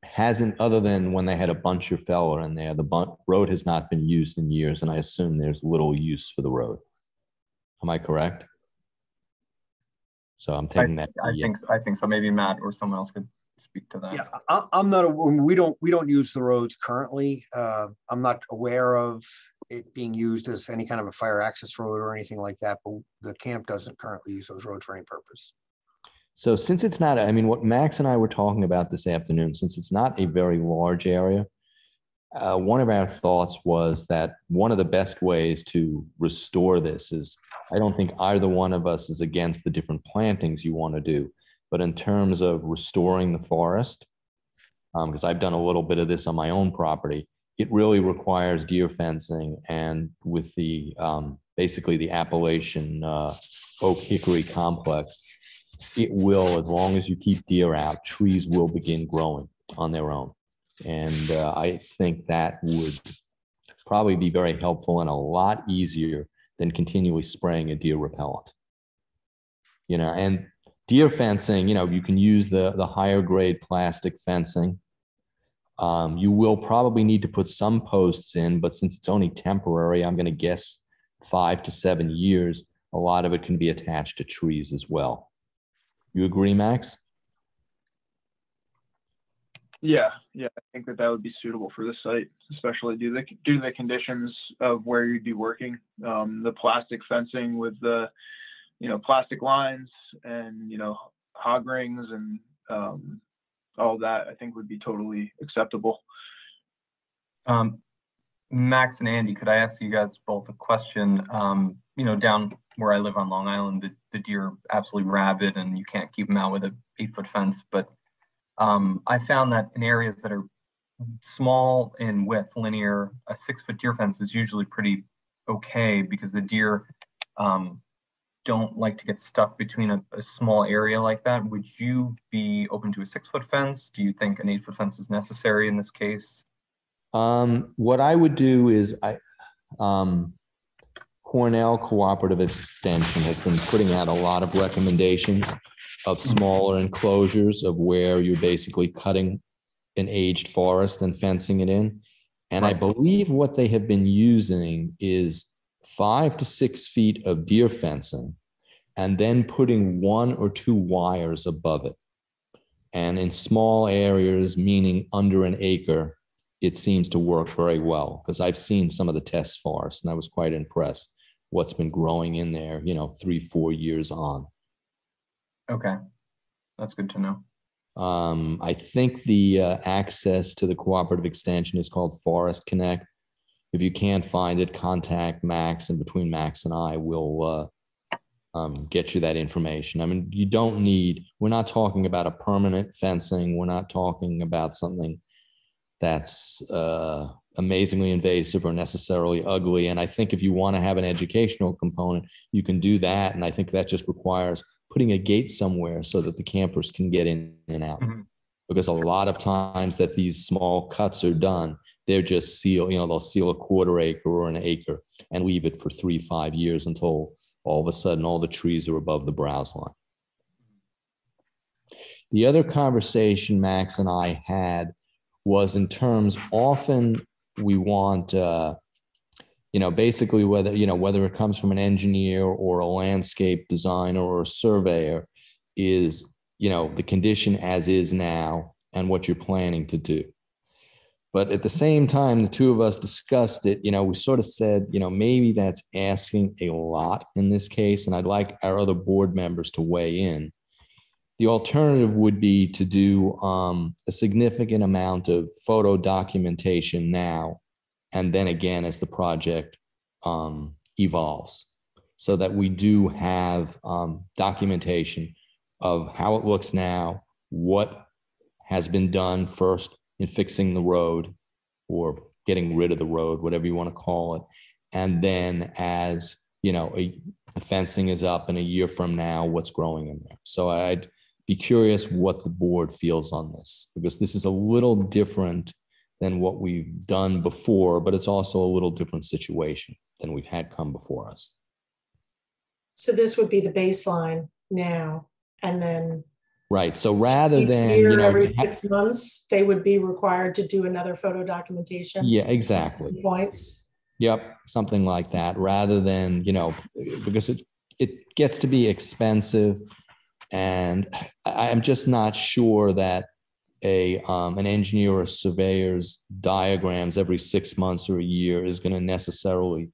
hasn't, other than when they had a bunch of fella in there, the road has not been used in years, and I assume there's little use for the road. Am I correct? So I'm taking that. I think so. Maybe Matt or someone else could speak to that. Yeah, I'm not. We don't use the roads currently. I'm not aware of it being used as any kind of a fire access road or anything like that. But the camp doesn't currently use those roads for any purpose. So since it's not, what Max and I were talking about this afternoon, since it's not a very large area, one of our thoughts was that one of the best ways to restore this is, I don't think either one of us is against the different plantings you want to do, But in terms of restoring the forest, because I've done a little bit of this on my own property, it really requires deer fencing. And with the basically the Appalachian oak hickory complex, it will, as long as you keep deer out, trees will begin growing on their own. And I think that would probably be very helpful and a lot easier than continually spraying a deer repellent. You know, and deer fencing, you know, you can use the higher grade plastic fencing. You will probably need to put some posts in, but since it's only temporary, I'm going to guess 5 to 7 years, a lot of it can be attached to trees as well. You agree, Max? Yeah, I think that would be suitable for the site, especially due to the conditions of where you'd be working. The plastic fencing with the, you know, plastic lines and, you know, hog rings and all that, I think would be totally acceptable. Max and Andy, could I ask you guys both a question? You know, down where I live on Long Island, the deer are absolutely rabid and you can't keep them out with an 8-foot fence. But I found that in areas that are small in width, linear, a 6-foot deer fence is usually pretty okay because the deer don't like to get stuck between a small area like that. Would you be open to a 6-foot fence? Do you think an 8-foot fence is necessary in this case? What I would do is Cornell Cooperative Extension has been putting out a lot of recommendations of smaller enclosures of where you're basically cutting an aged forest and fencing it in. And I believe what they have been using is 5 to 6 feet of deer fencing and then putting 1 or 2 wires above it. And in small areas, meaning under an acre, it seems to work very well because I've seen some of the test forests and I was quite impressed what's been growing in there, you know, 3-4 years on. Okay, that's good to know. I think the access to the cooperative extension is called Forest Connect. If you can't find it, contact Max, and between Max and I, we'll get you that information. I mean, you don't need, we're not talking about a permanent fencing. We're not talking about something that's amazingly invasive or necessarily ugly. And I think if you want to have an educational component, you can do that. And I think that just requires putting a gate somewhere so that the campers can get in and out. Mm-hmm. Because a lot of times that these small cuts are done, they're just seal, you know, they'll seal a 1/4 acre or an acre and leave it for 3-5 years until all of a sudden all the trees are above the browse line. The other conversation Max and I had was in terms, often we want, you know, basically whether, you know, whether it comes from an engineer or a landscape designer or a surveyor is, you know, the condition as is now and what you're planning to do. But at the same time, the two of us discussed it, you know, we sort of said, you know, maybe that's asking a lot in this case. And I'd like our other board members to weigh in. The alternative would be to do a significant amount of photo documentation now, and then again as the project evolves, so that we do have documentation of how it looks now, what has been done first in fixing the road or getting rid of the road, whatever you want to call it. And then as, you know, the fencing is up and a year from now, what's growing in there. So I'd be curious what the board feels on this, because this is a little different than what we've done before, but it's also a little different situation than we've had come before us. So this would be the baseline now, and then right. So rather than, you know, every 6 months, they would be required to do another photo documentation. Yeah, exactly. Points. Yep, something like that. Rather than, you know, because it gets to be expensive, and I'm just not sure that an engineer or a surveyor's diagrams every 6 months or a year is going to necessarily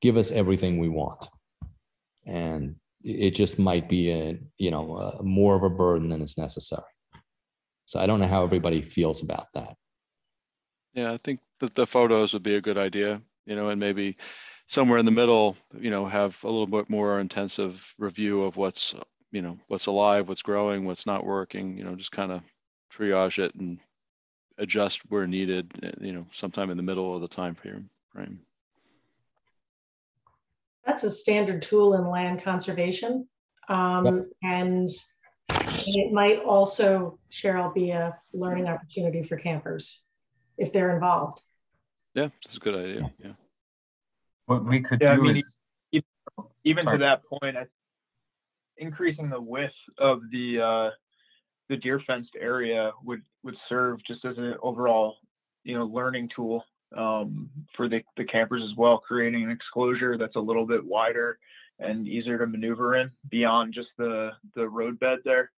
give us everything we want. And it just might be more of a burden than is necessary. So I don't know how everybody feels about that. Yeah, I think that the photos would be a good idea, you know, and maybe somewhere in the middle, you know, have a little bit more intensive review of what's you know, what's alive, what's growing, what's not working, you know, just kind of triage it and adjust where needed, you know, sometime in the middle of the time frame. That's a standard tool in land conservation. And it might also, Cheryl, be a learning opportunity for campers if they're involved. Yeah, that's a good idea. Yeah. What we could do is, even to that point, increasing the width of the deer fenced area would serve just as an overall, you know, learning tool for the campers as well, creating an exclosure that's a little bit wider and easier to maneuver in beyond just the roadbed there.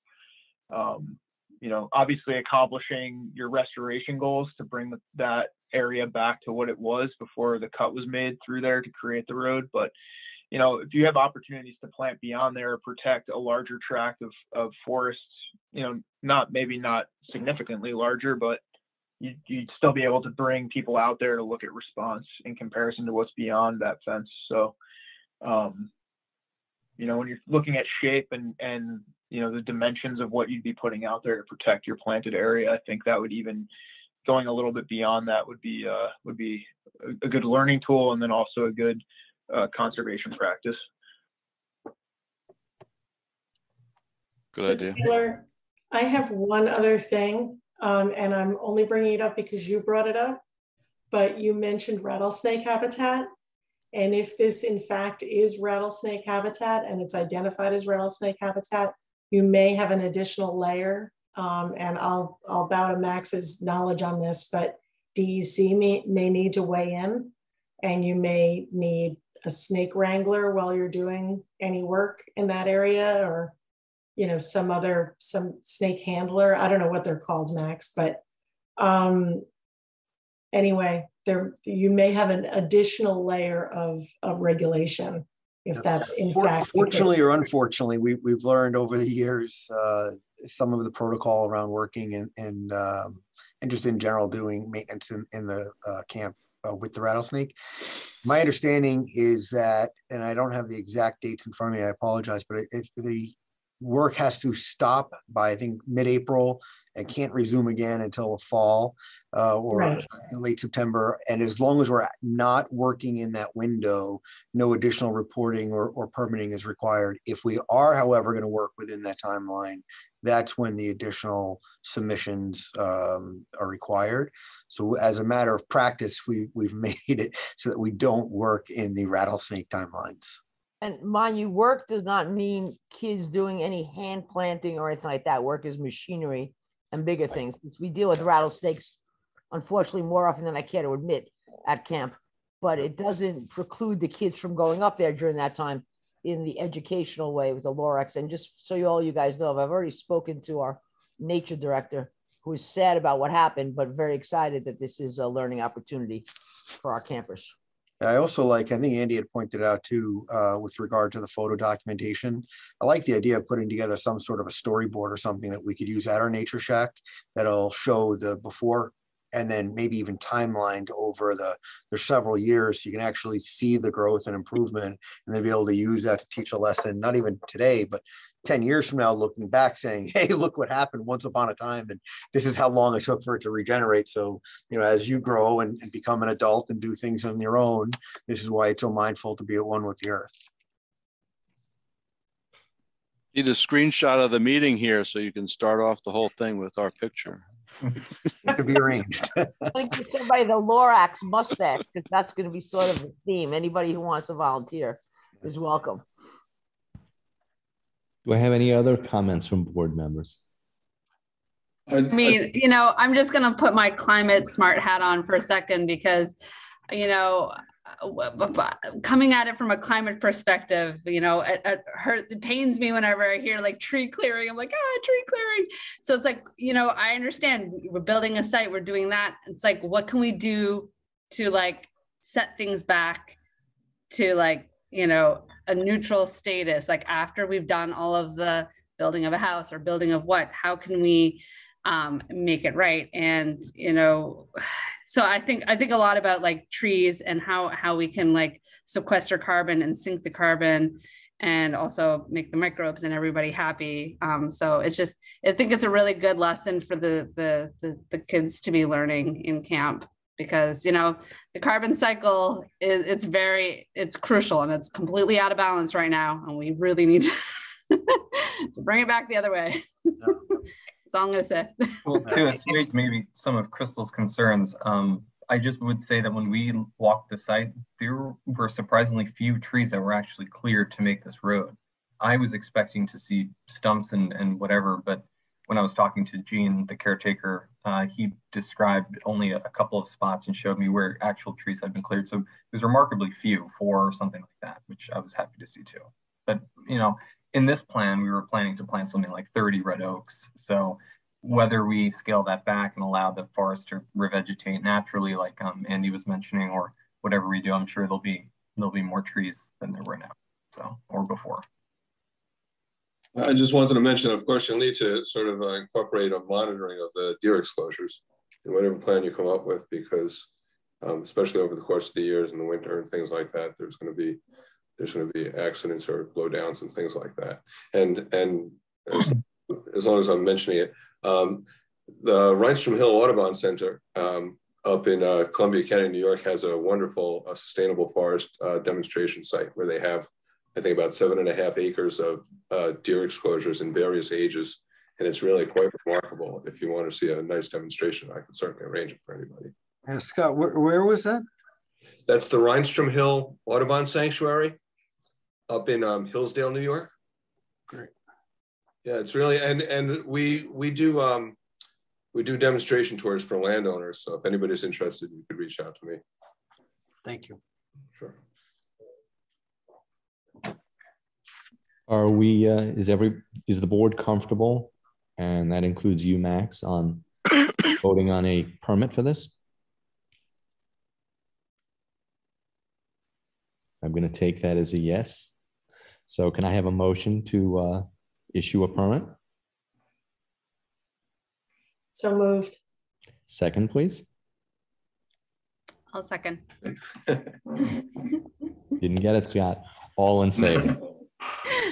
You know, obviously accomplishing your restoration goals to bring that area back to what it was before the cut was made through there to create the road. But, you know, if you have opportunities to plant beyond there, protect a larger tract of forests, you know, maybe not significantly larger, but you'd still be able to bring people out there to look at response in comparison to what's beyond that fence. So, you know, when you're looking at shape and you know, the dimensions of what you'd be putting out there to protect your planted area, I think that would even going a little bit beyond that would be a good learning tool, and then also a good conservation practice. Good idea. Taylor, I have one other thing, and I'm only bringing it up because you brought it up, but you mentioned rattlesnake habitat. And if this in fact is rattlesnake habitat and it's identified as rattlesnake habitat, you may have an additional layer. And I'll bow to Max's knowledge on this, but DEC may need to weigh in, and you may need a snake wrangler while you're doing any work in that area, or, you know, some snake handler. I don't know what they're called, Max, but anyway, you may have an additional layer of regulation if that's in fact. Fortunately or unfortunately, we've learned over the years some of the protocol around working and just in general doing maintenance in the camp with the rattlesnake. My understanding is that, and I don't have the exact dates in front of me, I apologize, but the work has to stop by, I think, mid-April and can't resume again until the fall or late September. And as long as we're not working in that window, no additional reporting or permitting is required. If we are, however, going to work within that timeline, that's when the additional submissions are required. So as a matter of practice, we've made it so that we don't work in the rattlesnake timelines. And mind you, work does not mean kids doing any hand planting or anything like that. Work is machinery and bigger things. We deal with rattlesnakes, unfortunately, more often than I care to admit at camp, but it doesn't preclude the kids from going up there during that time in the educational way with the Lorax. And just so all you guys know, I've already spoken to our nature director, who is sad about what happened, but very excited that this is a learning opportunity for our campers. I also I think Andy had pointed out too, with regard to the photo documentation, I like the idea of putting together some sort of a storyboard or something that we could use at our nature shack that'll show the before and then maybe even timelined over there's several years, so you can actually see the growth and improvement, and then be able to use that to teach a lesson, not even today, but 10 years from now, looking back saying, hey, look what happened once upon a time, and this is how long it took for it to regenerate. So, you know, as you grow and become an adult and do things on your own, this is why it's so mindful to be at one with the earth. Need a screenshot of the meeting here so you can start off the whole thing with our picture. It could be arranged. I think get somebody the Lorax mustache, because that's going to be sort of the theme. Anybody who wants to volunteer is welcome. Do I have any other comments from board members? I mean, you know, I'm just going to put my climate smart hat on for a second, because, you know, coming at it from a climate perspective, you know, it pains me whenever I hear like tree clearing. I'm like, tree clearing. So it's like, you know, I understand we're building a site, we're doing that. It's like, what can we do to like set things back to like, you know, a neutral status, like after we've done all of the building of a house or building of what, how can we make it right? And, you know, so I think a lot about like trees and how we can like sequester carbon and sink the carbon and also make the microbes and everybody happy. So it's just, I think it's a really good lesson for the kids to be learning in camp, because, you know, the carbon cycle is it's crucial and it's completely out of balance right now. And we really need to bring it back the other way. That's all I'm going to say. Well, to assuage maybe some of Crystal's concerns, I just would say that when we walked the site, there were surprisingly few trees that were actually cleared to make this road. I was expecting to see stumps and whatever, but when I was talking to Gene, the caretaker, he described only a couple of spots and showed me where actual trees had been cleared. So it was remarkably few, 4 or something like that, which I was happy to see too. But, you know, in this plan, we were planning to plant something like 30 red oaks. So whether we scale that back and allow the forest to revegetate naturally, like Andy was mentioning, or whatever we do, I'm sure there'll be more trees than there were now, so, or before. I just wanted to mention, of course, you'll need to sort of incorporate a monitoring of the deer exclosures in whatever plan you come up with, because especially over the course of the years in the winter and things like that, there's going to be accidents or blowdowns and things like that. And as long as I'm mentioning it, the Rhinestrom Hill Audubon Center up in Columbia County, New York, has a wonderful sustainable forest demonstration site where they have, I think, about 7.5 acres of deer exclosures in various ages. And it's really quite remarkable. If you want to see a nice demonstration, I can certainly arrange it for anybody. Scott, where was that? That's the Rhinestrom Hill Audubon Sanctuary up in Hillsdale, New York. Great. Yeah, it's really, and we do demonstration tours for landowners. So if anybody's interested, you could reach out to me. Thank you. Sure. Are we, is the board comfortable, and that includes you, Max, on voting on a permit for this? I'm going to take that as a yes. So can I have a motion to issue a permit? So moved. Second, please. I'll second. Didn't get it, Scott. All in favor?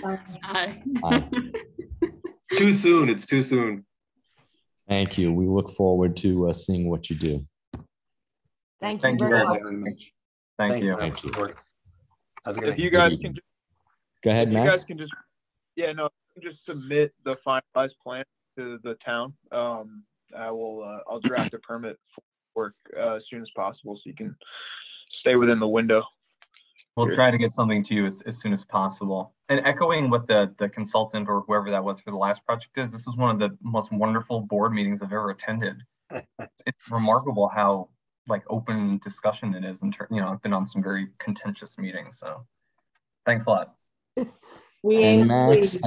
Aye. Aye. Too soon. It's too soon. Thank you. We look forward to seeing what you do. Thank you very much. Thank you. Thank you. If you guys can just, go ahead, Max. You guys can just, yeah, no, you can just submit the finalized plan to the town. I'll draft a permit for work as soon as possible, so you can stay within the window. We'll try to get something to you as soon as possible. And echoing what the consultant or whoever that was for the last project is, this is one of the most wonderful board meetings I've ever attended. It's remarkable how like open discussion it is. I've been on some very contentious meetings, so thanks a lot. And Max,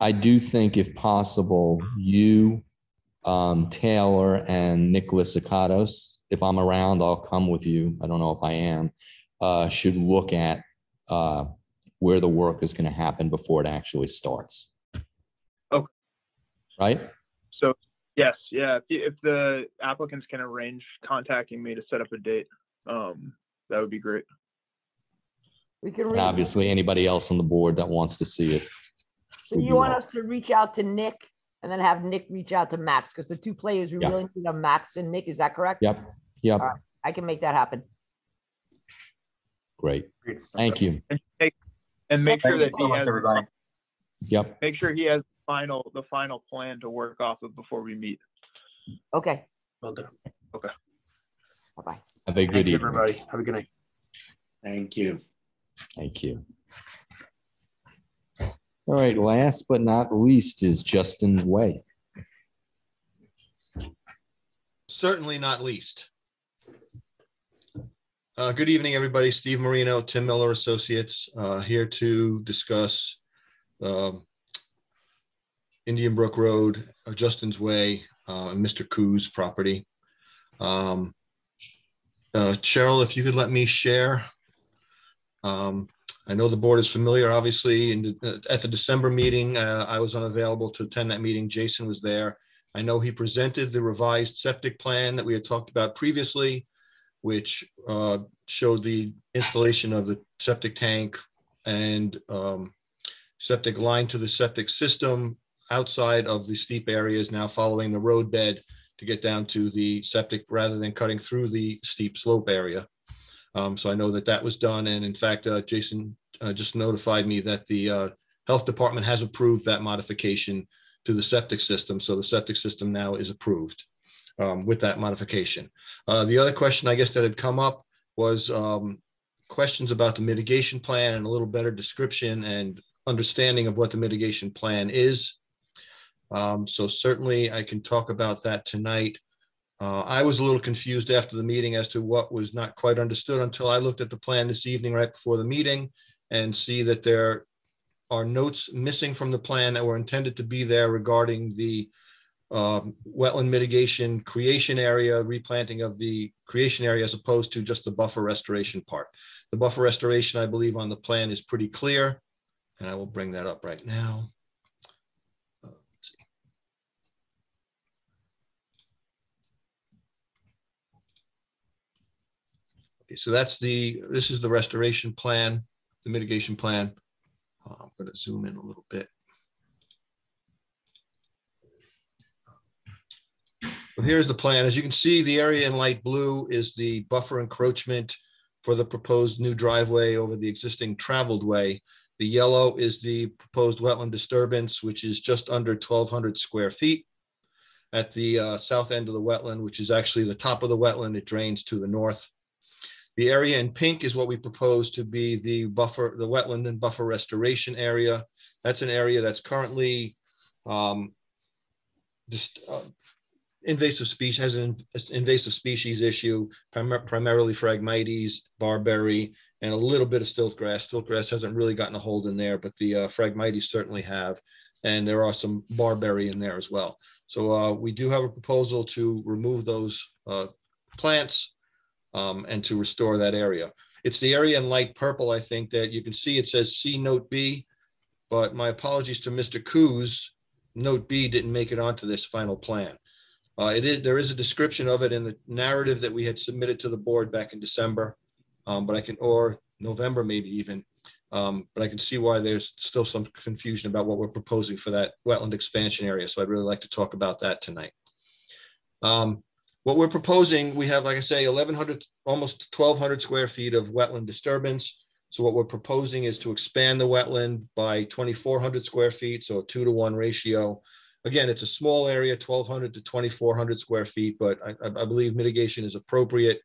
I do think if possible, you, Taylor, and Nicholas Akatos, if I'm around, I'll come with you. I don't know if I am. Should look at where the work is going to happen before it actually starts. Okay. Right? So, yes, yeah. If the applicants can arrange contacting me to set up a date, that would be great. We can and obviously anybody else on the board that wants to see it. So you want us to reach out to Nick and then have Nick reach out to Max, because the two players we really need are Max and Nick. Is that correct? Yep. Yep. All right. I can make that happen. Great. Thank you. And make sure that so much, everybody. Yep. Make sure he has the final plan to work off of before we meet. Okay. Well done. Okay. Bye-bye. Have a good Thank you, evening. everybody. Have a good night. Thank you. Thank you. All right. Last but not least is Justin's Way. Certainly not least. Good evening, everybody. Steve Marino, Tim Miller Associates, here to discuss Indian Brook Road, Justin's Way, and Mr. Koos property. Cheryl, if you could let me share. I know the board is familiar, obviously, at the December meeting, I was unavailable to attend that meeting. Jason was there. I know he presented the revised septic plan that we had talked about previously, which showed the installation of the septic tank and septic line to the septic system outside of the steep areas, now following the roadbed to get down to the septic rather than cutting through the steep slope area. So I know that that was done. And in fact, Jason just notified me that the health department has approved that modification to the septic system. So the septic system now is approved with that modification. The other question I guess that had come up was questions about the mitigation plan and a little better description and understanding of what the mitigation plan is. So certainly I can talk about that tonight. I was a little confused after the meeting as to what was not quite understood until I looked at the plan this evening right before the meeting and see that there are notes missing from the plan that were intended to be there regarding the wetland mitigation creation area, replanting of the creation area as opposed to just the buffer restoration part. The buffer restoration, I believe, on the plan is pretty clear, and I will bring that up right now. Let's see. Okay, so this is the restoration plan, the mitigation plan. I'm going to zoom in a little bit. So here's the plan. As you can see, the area in light blue is the buffer encroachment for the proposed new driveway over the existing traveled way. The yellow is the proposed wetland disturbance, which is just under 1,200 square feet. At the south end of the wetland, which is actually the top of the wetland, it drains to the north. The area in pink is what we propose to be the buffer, the wetland and buffer restoration area. That's an area that's currently invasive species, has an invasive species issue, primarily Phragmites, barberry, and a little bit of stiltgrass. Stiltgrass hasn't really gotten a hold in there, but the Phragmites certainly have. And there are some barberry in there as well. So we do have a proposal to remove those plants and to restore that area. It's the area in light purple, I think, that you can see it says C Note B, but my apologies to Mr. Koos, Note B didn't make it onto this final plan. There is a description of it in the narrative that we had submitted to the board back in December, or November maybe even, but I can see why there's still some confusion about what we're proposing for that wetland expansion area. So I'd really like to talk about that tonight. What we're proposing, we have, like I say, 1,100, almost 1,200 square feet of wetland disturbance. So what we're proposing is to expand the wetland by 2,400 square feet, so a 2-to-1 ratio. Again, it's a small area, 1,200 to 2,400 square feet, but I believe mitigation is appropriate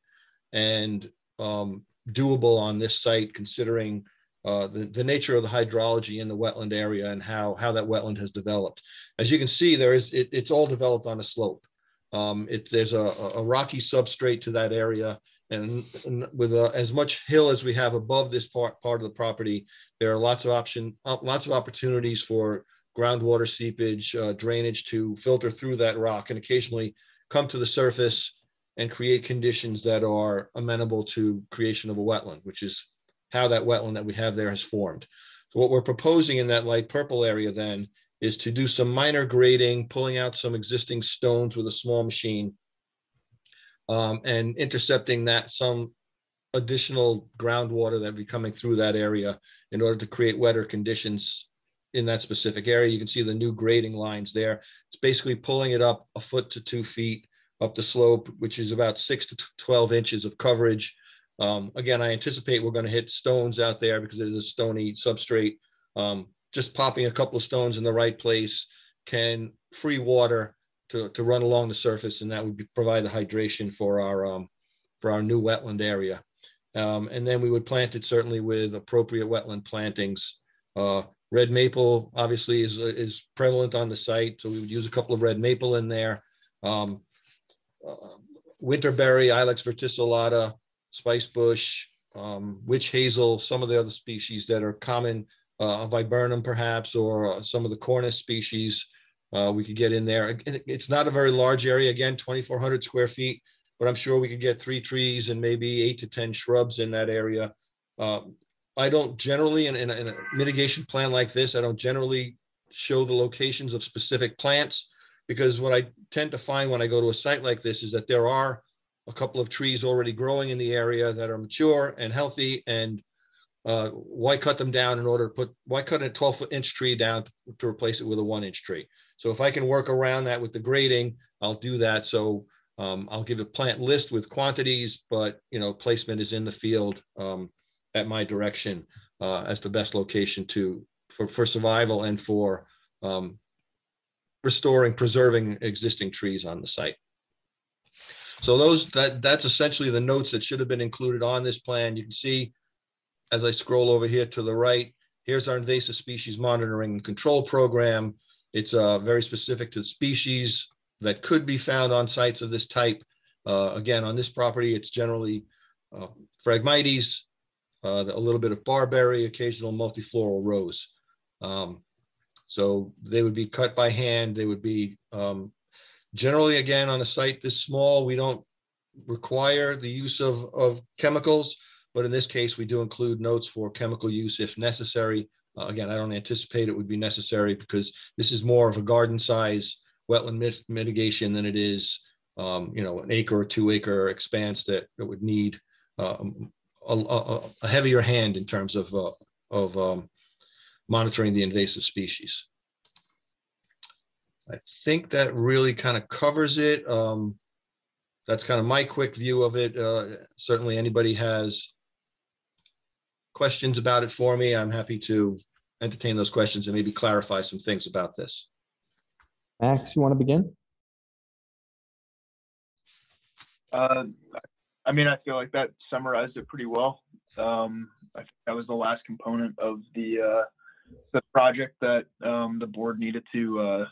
and doable on this site, considering the nature of the hydrology in the wetland area and how that wetland has developed. As you can see, it's all developed on a slope. There's a rocky substrate to that area, and with as much hill as we have above this part of the property, there are lots of opportunities for groundwater seepage, drainage to filter through that rock and occasionally come to the surface and create conditions that are amenable to creation of a wetland, which is how that wetland that we have there has formed. So what we're proposing in that light purple area then is to do some minor grading, pulling out some existing stones with a small machine, and intercepting some additional groundwater that would be coming through that area in order to create wetter conditions in that specific area. You can see the new grading lines there. It's basically pulling it up 1 foot to 2 feet up the slope, which is about 6 to 12 inches of coverage. Again, I anticipate we're going to hit stones out there because it is a stony substrate. Just popping a couple of stones in the right place can free water to run along the surface, and that would provide the hydration for our new wetland area. And then we would plant it certainly with appropriate wetland plantings. Red maple obviously is prevalent on the site, so we would use a couple of red maple in there. Winterberry, Ilex verticillata, spicebush, witch hazel, some of the other species that are common, viburnum perhaps, or some of the cornus species we could get in there. It's not a very large area, again, 2,400 square feet, but I'm sure we could get 3 trees and maybe 8 to 10 shrubs in that area. I don't generally, in a mitigation plan like this, I don't generally show the locations of specific plants, because what I tend to find when I go to a site like this is that there are a couple of trees already growing in the area that are mature and healthy, and why cut them down in order to why cut a 12-inch tree down to replace it with a 1-inch tree? So if I can work around that with the grading, I'll do that. So I'll give a plant list with quantities, but placement is in the field at my direction as the best location for survival and for preserving existing trees on the site. So that's essentially the notes that should have been included on this plan. You can see as I scroll over here to the right, here's our invasive species monitoring and control program. It's very specific to the species that could be found on sites of this type. Again, on this property, it's generally Phragmites, a little bit of barberry, occasional multifloral rose. So they would be cut by hand. They would be generally, again, on a site this small, we don't require the use of chemicals, but in this case, we do include notes for chemical use if necessary. Again, I don't anticipate it would be necessary because this is more of a garden size wetland mitigation than it is, an acre or 2-acre expanse that would need a heavier hand in terms of monitoring the invasive species. I think that really kind of covers it. That's kind of my quick view of it. Certainly anybody has questions about it for me, I'm happy to entertain those questions and maybe clarify some things about this. Max, you want to begin? I mean, I feel like that summarized it pretty well. I think that was the last component of the project that the board needed to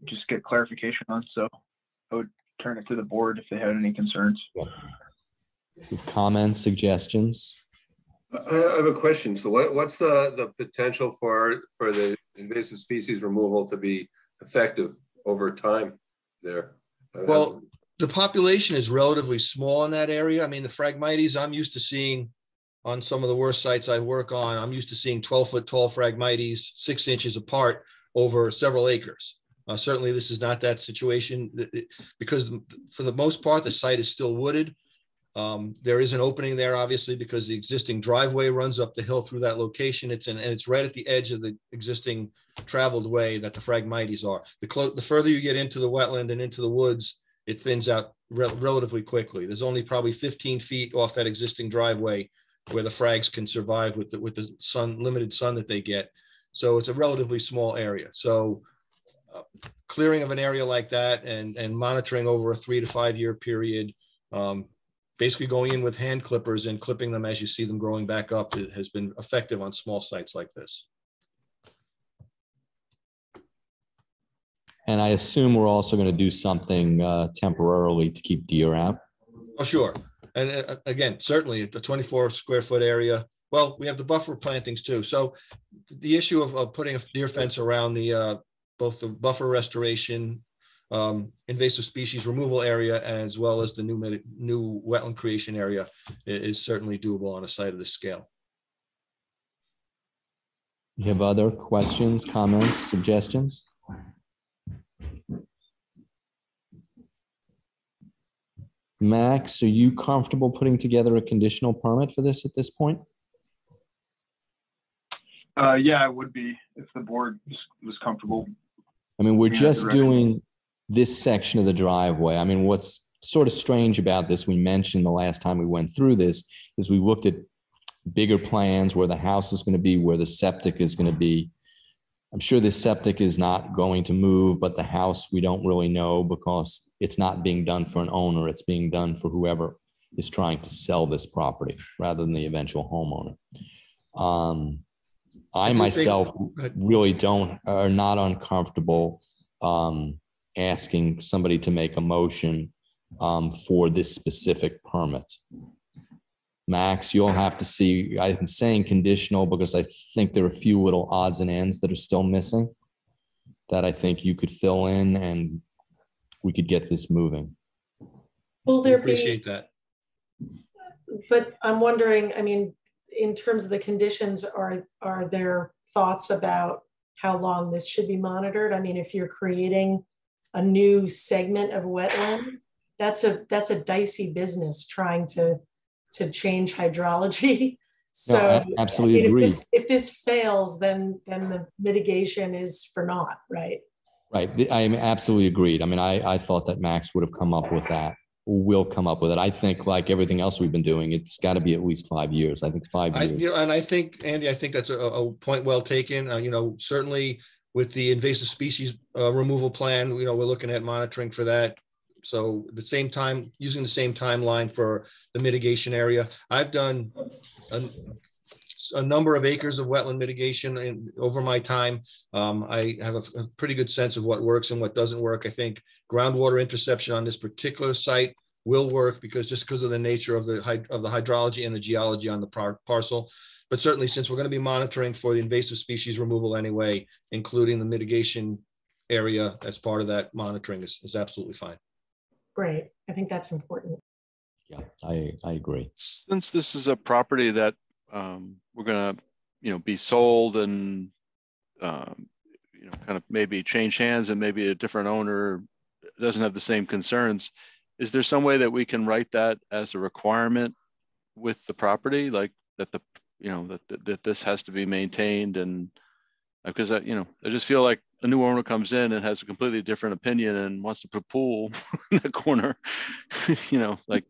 just get clarification on. So I would turn it to the board if they had any concerns. Comments, suggestions? I have a question. So what's the potential for the invasive species removal to be effective over time there? Well, the population is relatively small in that area. I mean, the Phragmites I'm used to seeing on some of the worst sites I work on, I'm used to seeing 12-foot tall Phragmites 6 inches apart over several acres. Certainly this is not that situation because for the most part, the site is still wooded. There is an opening there, obviously, because the existing driveway runs up the hill through that location. It's right at the edge of the existing traveled way that the Phragmites are. The further you get into the wetland and into the woods, it thins out relatively quickly. There's only probably 15 feet off that existing driveway where the frags can survive with the limited sun that they get. So it's a relatively small area. So clearing of an area like that and monitoring over a 3 to 5 year period, basically going in with hand clippers and clipping them as you see them growing back up has been effective on small sites like this. And I assume we're also going to do something temporarily to keep deer out. Oh, sure. And again, certainly at the 24 square foot area, well, we have the buffer plantings too. So the issue of putting a deer fence around the both the buffer restoration, invasive species removal area, as well as the new wetland creation area is certainly doable on a site of this scale. You have other questions, comments, suggestions? Max, are you comfortable putting together a conditional permit for this at this point? Yeah, I would be if the board was comfortable. I mean, we're just doing this section of the driveway. I mean, what's sort of strange about this, we mentioned the last time we went through this, is we looked at bigger plans where the house is going to be, where the septic is going to be. I'm sure the septic is not going to move, but the house we don't really know because it's not being done for an owner. It's being done for whoever is trying to sell this property rather than the eventual homeowner. I myself really are not uncomfortable asking somebody to make a motion for this specific permit. Max, you'll have to see, I'm saying conditional because I think there are a few little odds and ends that are still missing that I think you could fill in and we could get this moving. Will there appreciate that. But I'm wondering, I mean, in terms of the conditions, are there thoughts about how long this should be monitored? I mean, if you're creating a new segment of wetland, that's a dicey business trying to change hydrology. So I absolutely agree. If this fails, then the mitigation is for naught, right? Right. I am absolutely agreed. I mean, I thought that Max would have come up with that, will come up with it. I think like everything else we've been doing, it's got to be at least 5 years. I think 5 years. And I think, Andy, I think that's a point well taken. Certainly with the invasive species removal plan, we're looking at monitoring for that. So the same time, using the same timeline for the mitigation area. I've done a number of acres of wetland mitigation over my time. I have a pretty good sense of what works and what doesn't work. I think groundwater interception on this particular site will work because of the nature of the hydrology and the geology on the parcel. But certainly, since we're going to be monitoring for the invasive species removal anyway, including the mitigation area as part of that monitoring is absolutely fine. Great. I think that's important. Yeah, I agree. Since this is a property that we're going to, be sold and, kind of maybe change hands and maybe a different owner doesn't have the same concerns, is there some way that we can write that as a requirement with the property, like that that this has to be maintained? And because I just feel like a new owner comes in and has a completely different opinion and wants to put a pool in the corner, like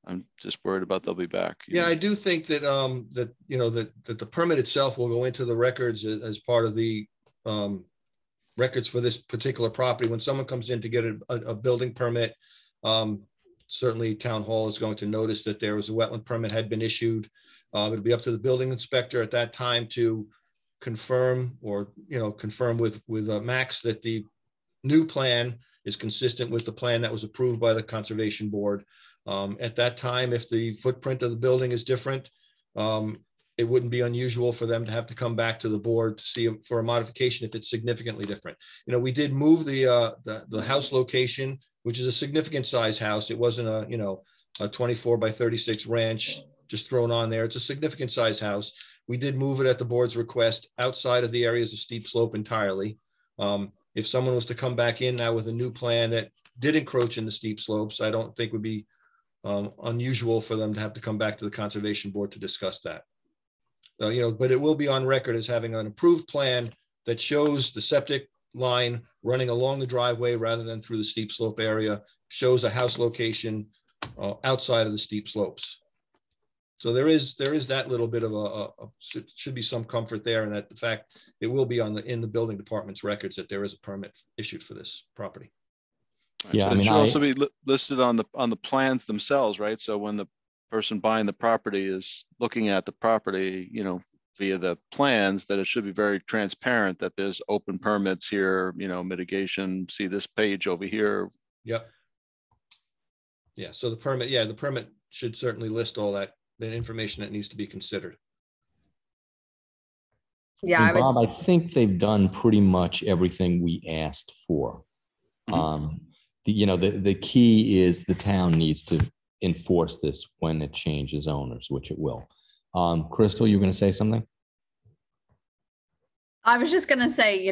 I'm just worried about they'll be back. Yeah, I do think that that the permit itself will go into the records as part of the records for this particular property. When someone comes in to get a building permit, certainly town hall is going to notice that there was a wetland permit had been issued. It'll be up to the building inspector at that time to confirm with Max that the new plan is consistent with the plan that was approved by the conservation board. At that time, if the footprint of the building is different, it wouldn't be unusual for them to have to come back to the board to see for a modification if it's significantly different. We did move the house location, which is a significant size house. It wasn't a 24 by 36 ranch just thrown on there. It's a significant size house. We did move it at the board's request outside of the areas of steep slope entirely. If someone was to come back in now with a new plan that did encroach in the steep slopes, I don't think would be unusual for them to have to come back to the conservation board to discuss that. But it will be on record as having an approved plan that shows the septic line running along the driveway rather than through the steep slope area, shows a house location outside of the steep slopes. So there is that little bit of should be some comfort there, and that the fact it will be in the building department's records that there is a permit issued for this property. Yeah, but it should also be listed on the plans themselves, right? So when the person buying the property is looking at the property, via the plans, that it should be very transparent that there's open permits here, mitigation, see this page over here. Yep. Yeah, so the permit should certainly list all that information that needs to be considered. Yeah, Bob, I think they've done pretty much everything we asked for. The key is the town needs to enforce this when it changes owners, which it will. Crystal, you were going to say something? I was just going to say,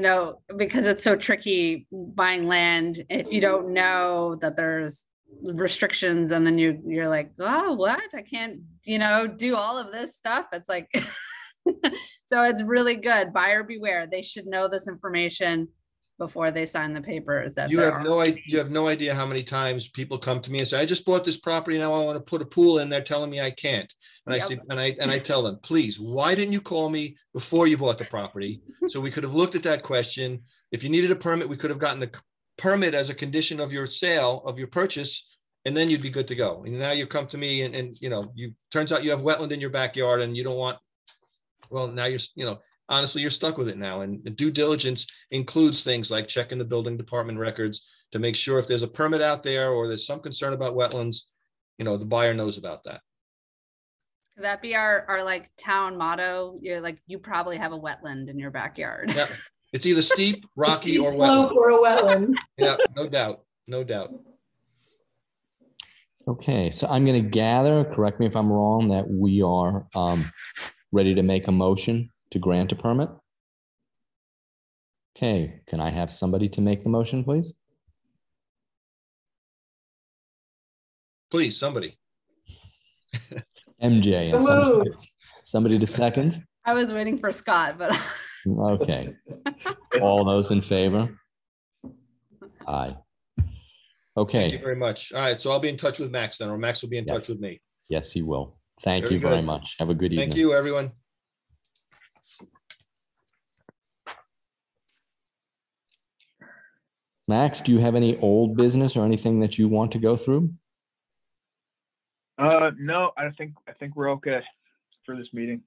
because it's so tricky buying land, if you don't know that there's restrictions and then you're like, oh, what? I can't, do all of this stuff. It's like, so it's really good. Buyer beware. They should know this information before they sign the papers. You have no idea how many times people come to me and say, I just bought this property. Now I want to put a pool in. They're telling me I can't. And I say, and I tell them, please, why didn't you call me before you bought the property? So we could have looked at that question. If you needed a permit, we could have gotten the permit as a condition of your sale, of your purchase, and then you'd be good to go. And now you come to me and turns out you have wetland in your backyard and you don't want, well, now you're, honestly, you're stuck with it now. And the due diligence includes things like checking the building department records to make sure if there's a permit out there or there's some concern about wetlands, the buyer knows about that. Could that be our like town motto? You're like, you probably have a wetland in your backyard. Yeah. It's either steep, rocky, steep or slope wetland. Or a wetland. Yeah, no doubt. No doubt. Okay, so I'm going to gather, correct me if I'm wrong, that we are ready to make a motion to grant a permit. Okay, can I have somebody to make the motion, please? Please, somebody. MJ, and Somebody to second? I was waiting for Scott, but. Okay. All those in favor? Aye. Okay. Thank you very much. All right, so I'll be in touch with Max then, or Max will be in touch with me. Yes, he will. Thank Very you very good. much. Have a good evening. Thank you, everyone. Max, do you have any old business or anything that you want to go through? No, I think we're okay for this meeting.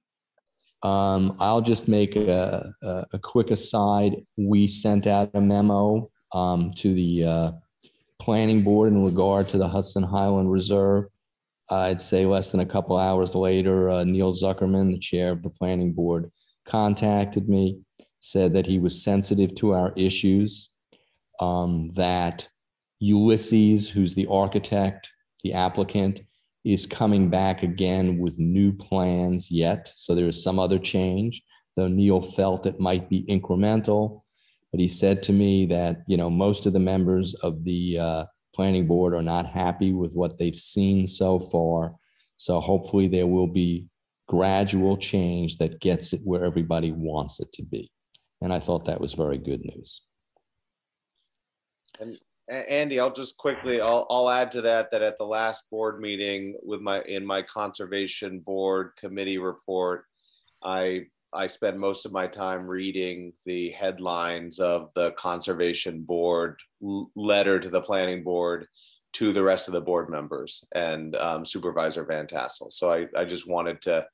I'll just make a quick aside. We sent out a memo to the planning board in regard to the Hudson Highland Reserve. I'd say less than a couple hours later, Neil Zuckerman, the chair of the planning board, contacted me, said that he was sensitive to our issues, that Ulysses, who's the architect, the applicant, is coming back again with new plans yet. So there is some other change, though Neil felt it might be incremental. But he said to me that, you know, most of the members of the planning board are not happy with what they've seen so far. So hopefully there will be gradual change that gets it where everybody wants it to be. And I thought that was very good news. And Andy, I'll just quickly, I'll add to that at the last board meeting with in my conservation board committee report, I spent most of my time reading the headlines of the conservation board letter to the planning board to the rest of the board members and Supervisor Van Tassel. So I just wanted to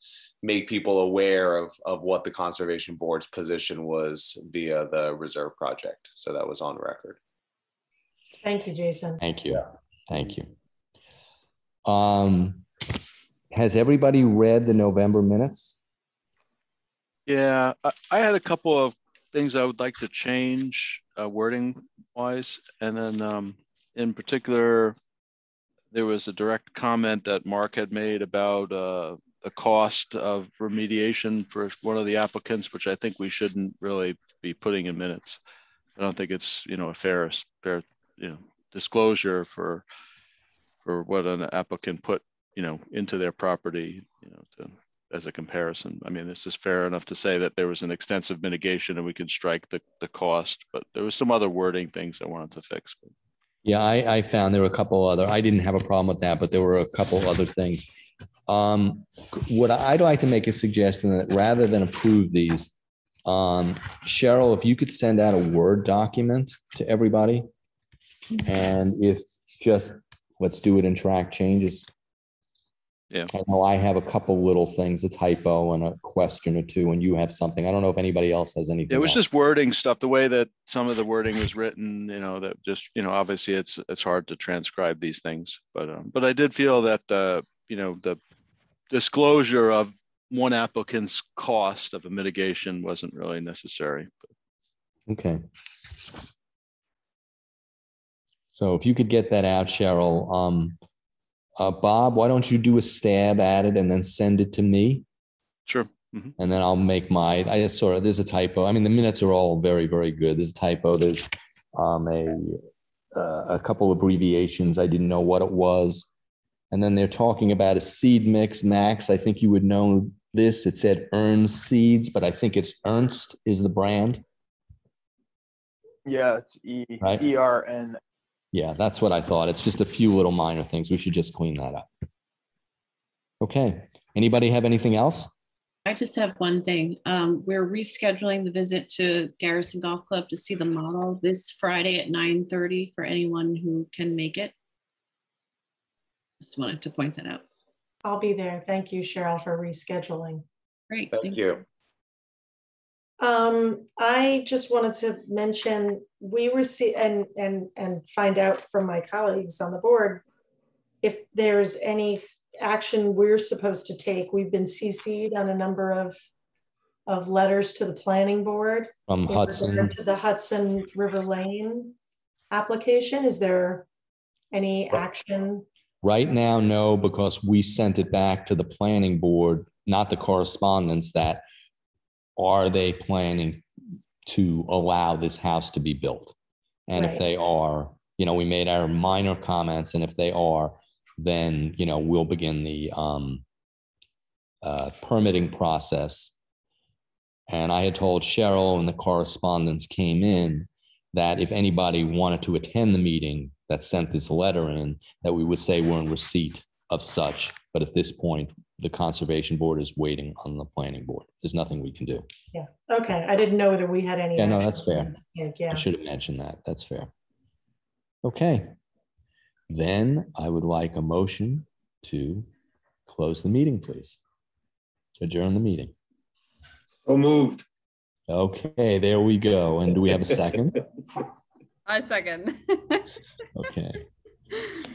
make people aware of what the conservation board's position was via the reserve project. So that was on record. Thank you, Jason. Thank you. Thank you. Has everybody read the November minutes? Yeah, I had a couple of things I would like to change wording wise. And then in particular, there was a direct comment that Mark had made about the cost of remediation for one of the applicants, which I think we shouldn't really be putting in minutes. I don't think it's, you know, a fair disclosure for what an applicant put, you know, into their property, you know, as a comparison. I mean, this is fair enough to say that there was an extensive mitigation and we could strike the cost, but there was some other wording things I wanted to fix. Yeah, I found there were a couple other, I didn't have a problem with that, but there were a couple other things. What I'd like to make a suggestion that rather than approve these, Cheryl, if you could send out a Word document to everybody, and if just let's do it and track changes. Yeah. I know I have a couple little things, a typo and a question or two, and you have something. I don't know if anybody else has anything. It was just wording stuff, the way that some of the wording was written, you know, that just, you know, obviously it's hard to transcribe these things, but I did feel that the disclosure of one applicant's cost of a mitigation wasn't really necessary. Okay. So if you could get that out, Cheryl. Bob, why don't you do a stab at it and then send it to me? Sure. Mm-hmm. And then I'll make I just saw there's a typo. I mean, the minutes are all very, very good. There's a typo. There's a couple abbreviations. I didn't know what it was. And then they're talking about a seed mix. Max, I think you would know this. It said Ernst Seeds, but I think it's Ernst is the brand. Yeah, it's ERN. Yeah, that's what I thought. It's just a few little minor things. We should just clean that up. Okay. Anybody have anything else? I just have one thing. We're rescheduling the visit to Garrison Golf Club to see the model this Friday at 9:30 for anyone who can make it. Just wanted to point that out. I'll be there. Thank you, Cheryl, for rescheduling. Great. Thank you. I just wanted to mention we receive and find out from my colleagues on the board if there's any action we're supposed to take. We've been CC'd on a number of letters to the planning board from Hudson to the Hudson River Lane application. Is there any action? Right now, no, because we sent it back to the planning board, not the correspondence that are they planning to allow this house to be built? And if they are, you know, we made our minor comments, and if they are, then, you know, we'll begin the permitting process. And I had told Cheryl, and the correspondence came in, that if anybody wanted to attend the meeting that sent this letter in, that we would say we're in receipt of such. But at this point, the Conservation Board is waiting on the Planning Board. There's nothing we can do. Yeah. Okay. I didn't know whether we had any. Yeah, no, action that's fair. to take. Yeah. I should have mentioned that. That's fair. Okay. Then I would like a motion to close the meeting, please. Adjourn the meeting. So moved. Okay, there we go. And do we have a second? I second. Okay.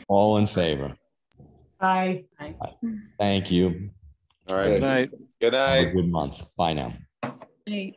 All in favor? Aye. Thank you. All right. Good night. Good Have a night. good month. Bye now. Right.